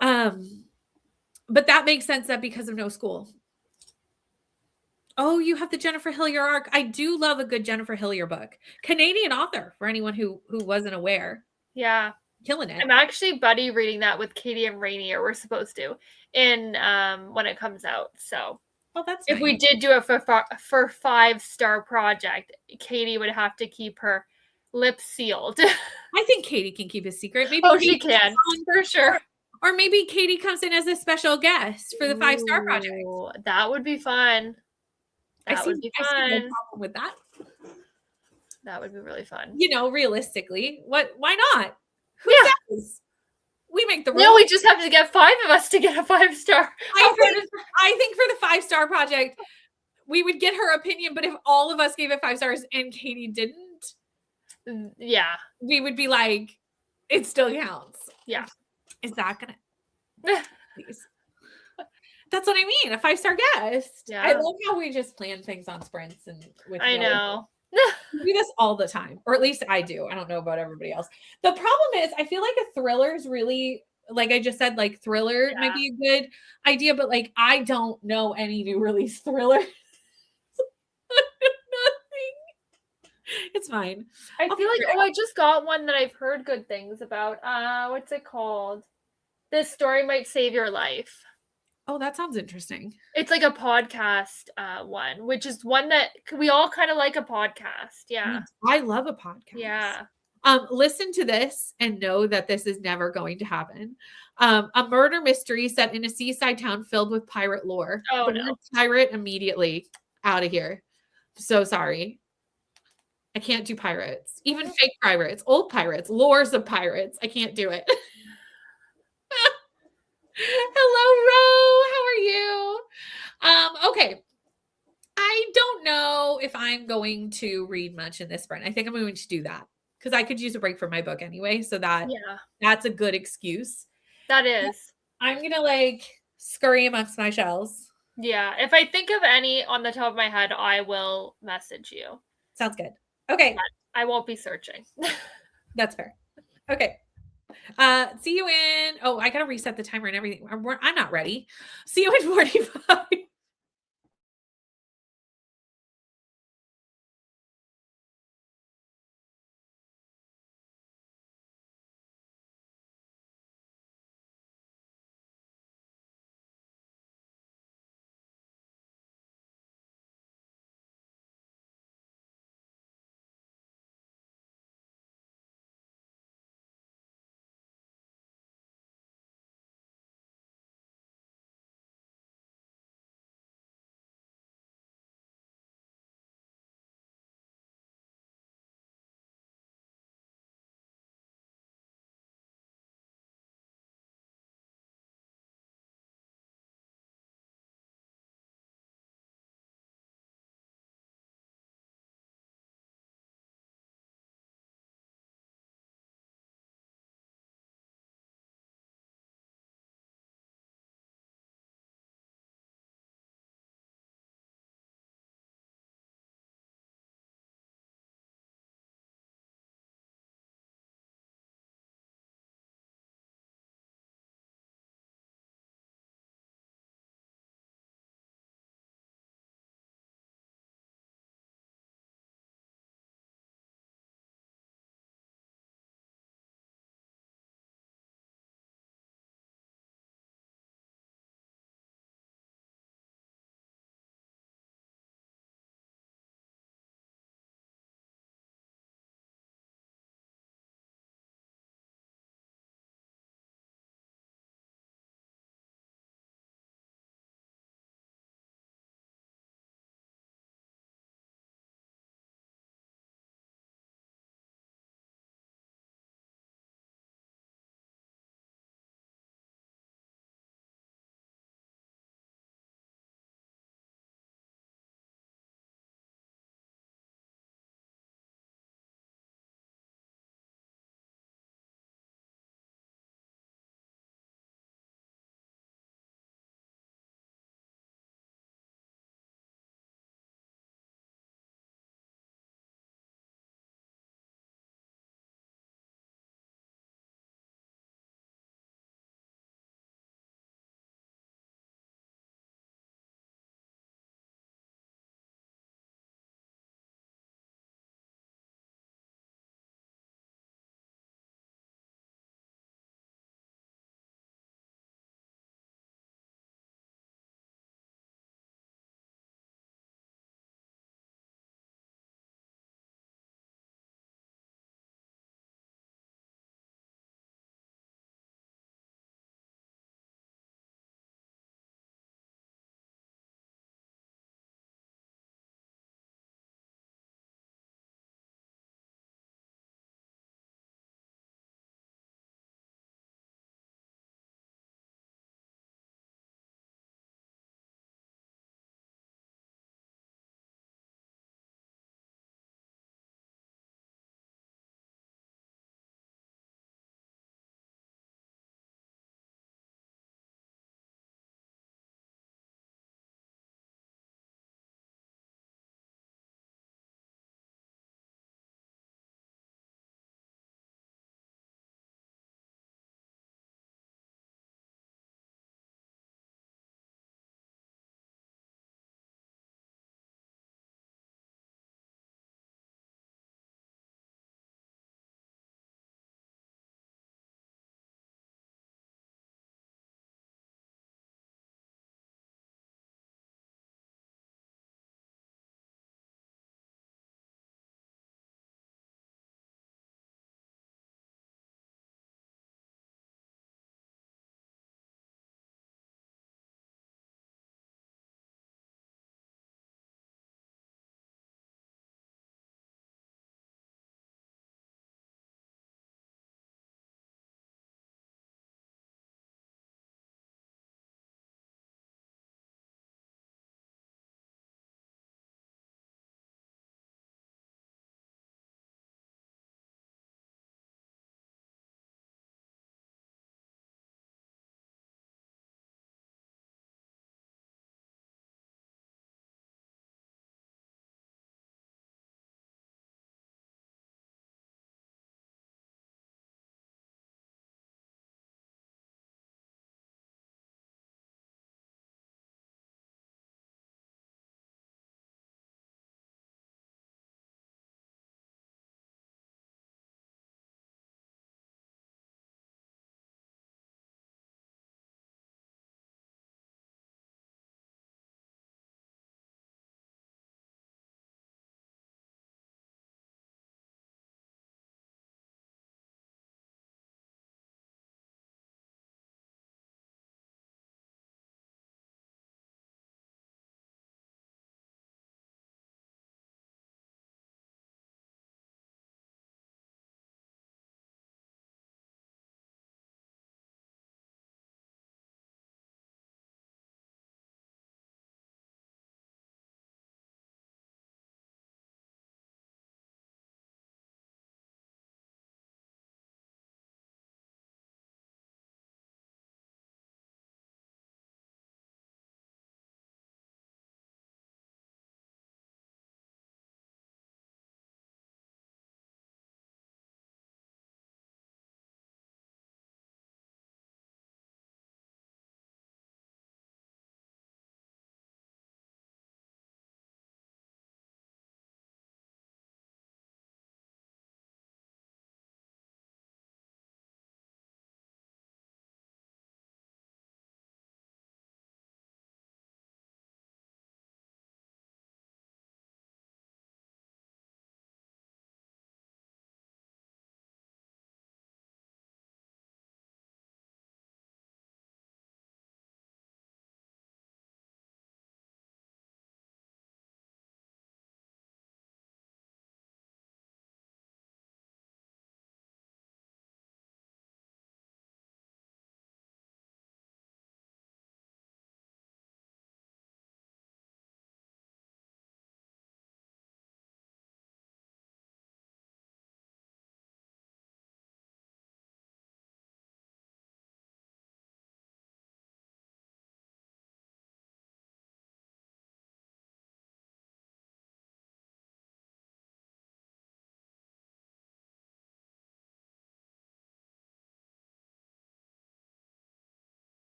But that makes sense that because of no school. Oh, you have the Jennifer Hillier arc. I do love a good Jennifer Hillier book. Canadian author for anyone who wasn't aware. Yeah. Killing it. I'm actually buddy reading that with Katie and Rainier. We're supposed to in when it comes out. So that's if we did do it for 5-star project, Katie would have to keep her lips sealed. I think Katie can keep a secret. Maybe she can for sure. Or maybe Katie comes in as a special guest for the 5-star project. That would be fun. That would be fun. I see no problem with that. That would be really fun. You know, realistically, why not? Who says? We make the rules. No, we just have to get 5 of us to get a 5-star. I think for the 5-star project, we would get her opinion, but if all of us gave it 5 stars and Katie didn't, we would be like, it still counts. Yeah. Is that gonna please? That's what I mean. A 5-star guest. Yeah. I love how we just plan things on sprints and with I know. We do this all the time, or at least I do. I don't know about everybody else. The problem is I feel like a thriller is really like I just said, like thriller might Yeah. be a good idea, but like I don't know any new release thrillers. Nothing. It's fine. I I'll feel like, figure it oh, out. I just got one that I've heard good things about. What's it called? This story might save your life. Oh, that sounds interesting. It's like a podcast one, which is one that we all kind of like a podcast. Yeah. I love a podcast. Yeah. Listen to this and know that this is never going to happen. A murder mystery set in a seaside town filled with pirate lore. Oh The no. word pirate immediately out of here. So sorry. I can't do pirates. Even fake pirates, old pirates, lores of pirates. I can't do it. Hello, Ro. How are you? Okay. I don't know if I'm going to read much in this sprint. I think I'm going to do that because I could use a break from my book anyway. So Yeah, that's a good excuse. that is. I'm gonna like scurry amongst my shells. Yeah. If I think of any on the top of my head, I will message you. Sounds good. Okay, But I won't be searching. that's fair. Okay. See you in. Oh, I gotta reset the timer and everything. I'm not ready. See you in 45.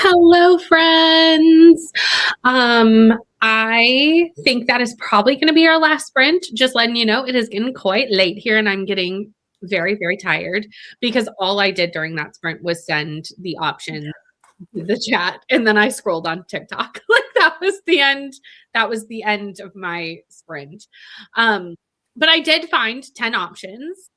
Hello, friends. I think that is probably going to be our last sprint. Just letting you know, it is getting quite late here, and I'm getting very, very tired because all I did during that sprint was send the option to the chat, and then I scrolled on TikTok. Like that was the end. That was the end of my sprint. But I did find 10 options.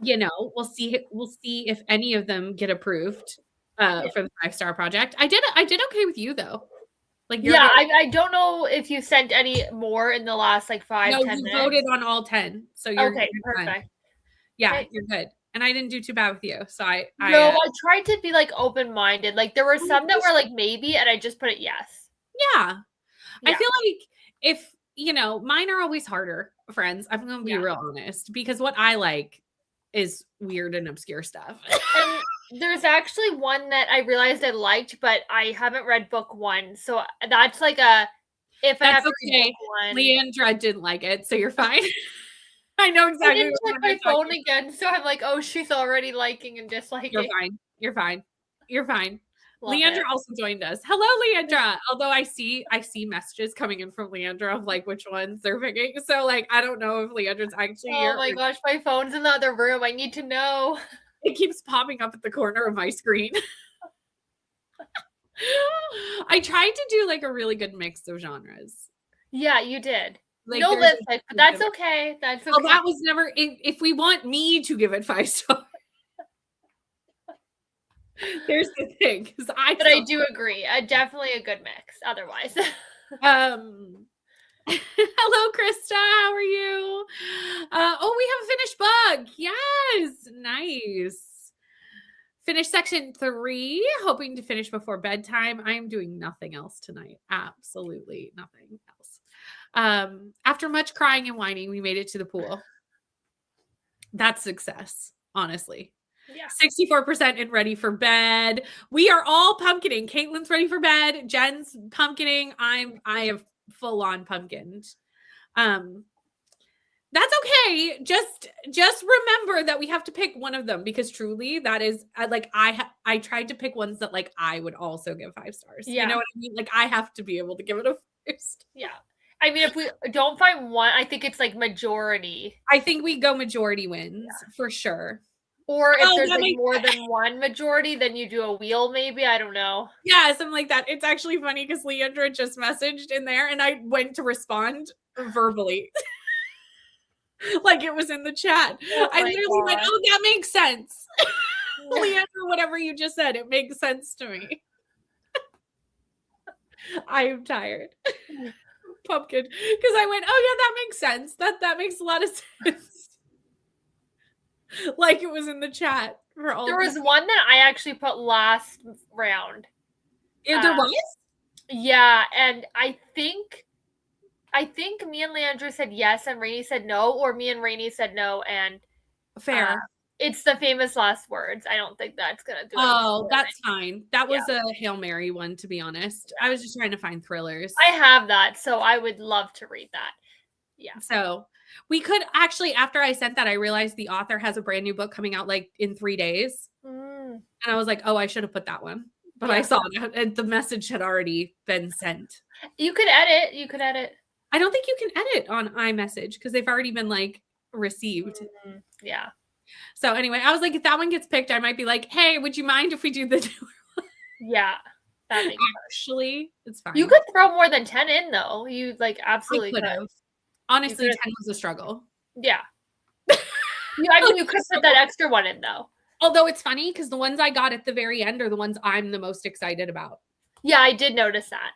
You know, we'll see. We'll see if any of them get approved for the 5-star project. I did okay with you though. Like Yeah, I don't know if you sent any more in the last like 5, No, 10 you minutes. voted on all 10. So you're Okay, fine. perfect. Yeah, Okay. you're good. And I didn't do too bad with you. So I tried to be like open-minded. Like there were some that were like maybe, and I just put it yes. Yeah. I feel like if, mine are always harder, friends. I'm going to be real honest because what I like is weird and obscure stuff. And there's actually one that I realized I liked, but I haven't read book 1. So that's like if I have to read book 1. Leandra didn't like it, so you're fine. I know exactly. I didn't check my phone again, so I'm like, oh, she's already liking and disliking. You're fine. You're fine. You're fine. Love Leandra it. also joined us. Hello, Leandra. Although I see messages coming in from Leandra of like which ones they're picking. So like I don't know if Leandra's actually here. Oh my gosh, my phone's in the other room. I need to know. It keeps popping up at the corner of my screen. I tried to do like a really good mix of genres. Yeah, you did. Like, no lipstick, but that's okay. That's okay. Well, that was never if we want me to give it 5 stars. There's the thing, but I do agree. Definitely a good mix. Otherwise, hello, Krista. How are you? Oh, we have a finished book. Yes, nice. Finish section 3. Hoping to finish before bedtime. I am doing nothing else tonight. Absolutely nothing else. After much crying and whining, we made it to the pool. That's success, honestly. Yeah. 64% and ready for bed. We are all pumpkining. Caitlin's ready for bed. Jen's pumpkining. I have full on pumpkined. That's okay. Just remember that we have to pick one of them because truly that is like I tried to pick ones that like I would also give 5 stars. Yeah. You know what I mean? Like I have to be able to give it a 5 star. Yeah. I mean, if we don't find one, I think it's like majority. I think we go majority wins for sure. Or if there's like more than one majority, then you do a wheel maybe. I don't know. Yeah, something like that. It's actually funny because Leandra just messaged in there and I went to respond verbally. Like it was in the chat. I literally went, oh, that makes sense. Leandra, whatever you just said, it makes sense to me. I am tired. Pumpkin. Because I went, oh yeah, that makes sense. That makes a lot of sense. Like it was in the chat for all. There was one that I actually put last round. There was? Yeah, and I think me and Leandra said yes and Rainey said no, or me and Rainey said no and fair. It's the famous last words. I don't think that's gonna do it. Oh, that's fine. That was a Hail Mary one, to be honest. I was just trying to find thrillers. I have that, so I would love to read that. Yeah. So we could actually, after I sent that, I realized the author has a brand new book coming out like in 3 days. And I was like, oh, I should have put that one. But I saw it, and the message had already been sent. You could edit. I don't think you can edit on iMessage because they've already been like received. Yeah. So anyway, I was like, if that one gets picked, I might be like, hey, would you mind if we do the newer one? Yeah. That makes Actually, it's fine. You could throw more than 10 in though. You like absolutely could. Honestly, 10 was a struggle. Yeah. I mean, you could put that extra one in though. Although it's funny because the ones I got at the very end are the ones I'm the most excited about. Yeah, I did notice that.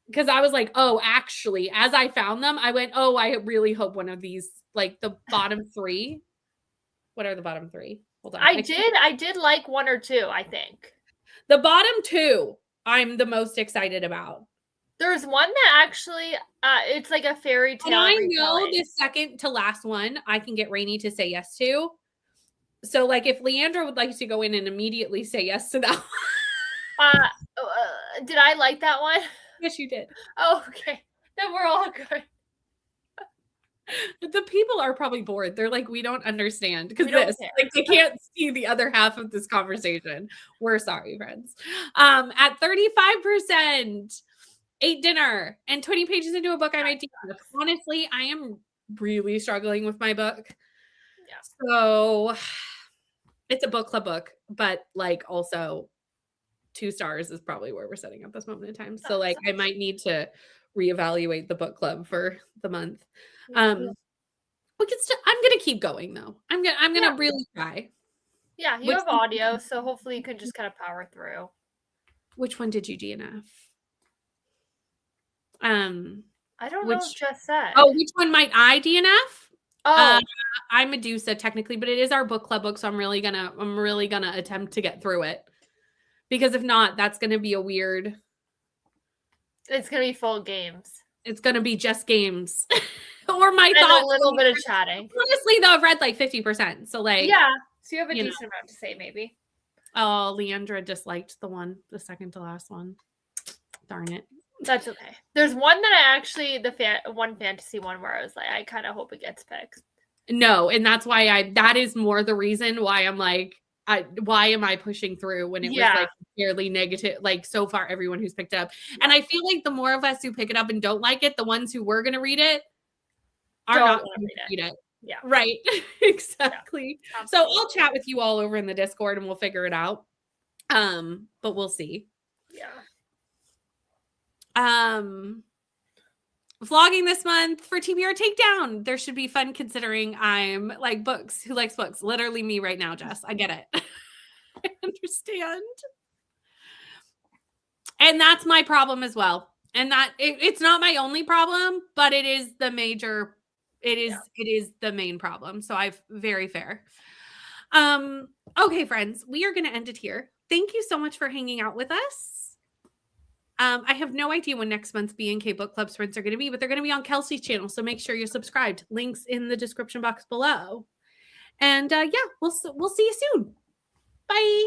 Because I was like, oh, actually, as I found them, I went, oh, I really hope one of these, like the bottom 3. What are the bottom 3? Hold on. I did like 1 or 2, I think. The bottom 2, I'm the most excited about. There's one that actually, it's like a fairy tale. And I know the second to last one, I can get Rainey to say yes to. So, like, if Leandra would like to go in and immediately say yes to that one. Did I like that one? Yes, you did. Oh, okay. Then we're all good. The people are probably bored. They're like, we don't understand because We don't this, care. like, they can't see the other half of this conversation. We're sorry, friends. At 35%, ate dinner and 20 pages into a book I might do. Honestly, I am really struggling with my book. Yeah. So it's a book club book, but like also 2 stars is probably where we're sitting at this moment in time. So like I might need to reevaluate the book club for the month. We can still, I'm gonna keep going though. I'm gonna really try. Yeah, you Which have one- audio, so hopefully you can just kind of power through. Which one did you DNF? I don't know, which just said. oh, which one might I DNF? Oh, I'm Medusa technically, but it is our book club book, so I'm really gonna attempt to get through it. Because if not, that's gonna be a weird. it's gonna be full games. It's gonna be just games. Or my And thoughts. a little bit of chatting. Honestly, though, I've read like 50%. So like Yeah. So you have a you decent amount to say, maybe. Oh, Leandra disliked the second to last one. Darn it. That's okay. There's one that I actually one fantasy one where I was like, I kind of hope it gets picked. No, and that's why that is more the reason why I'm like, why am I pushing through when it was like fairly negative? Like so far, everyone who's picked it up, and I feel like the more of us who pick it up and don't like it, the ones who were going to read it are not going to read it. Yeah. Right. Exactly. Yeah, so I'll chat with you all over in the Discord and we'll figure it out. But we'll see. Yeah. Vlogging this month for TBR Takedown. There should be fun considering I'm like books. Who likes books? Literally me right now, Jess. I get it. I understand. And that's my problem as well. And that it's not my only problem, but it is the major. It is the main problem. So I've very fair. Okay, friends, we are going to end it here. Thank you so much for hanging out with us. I have no idea when next month's B&K Book Club sprints are going to be, but they're going to be on Kelsey's channel. So make sure you're subscribed. Links in the description box below. And yeah, we'll see you soon. Bye.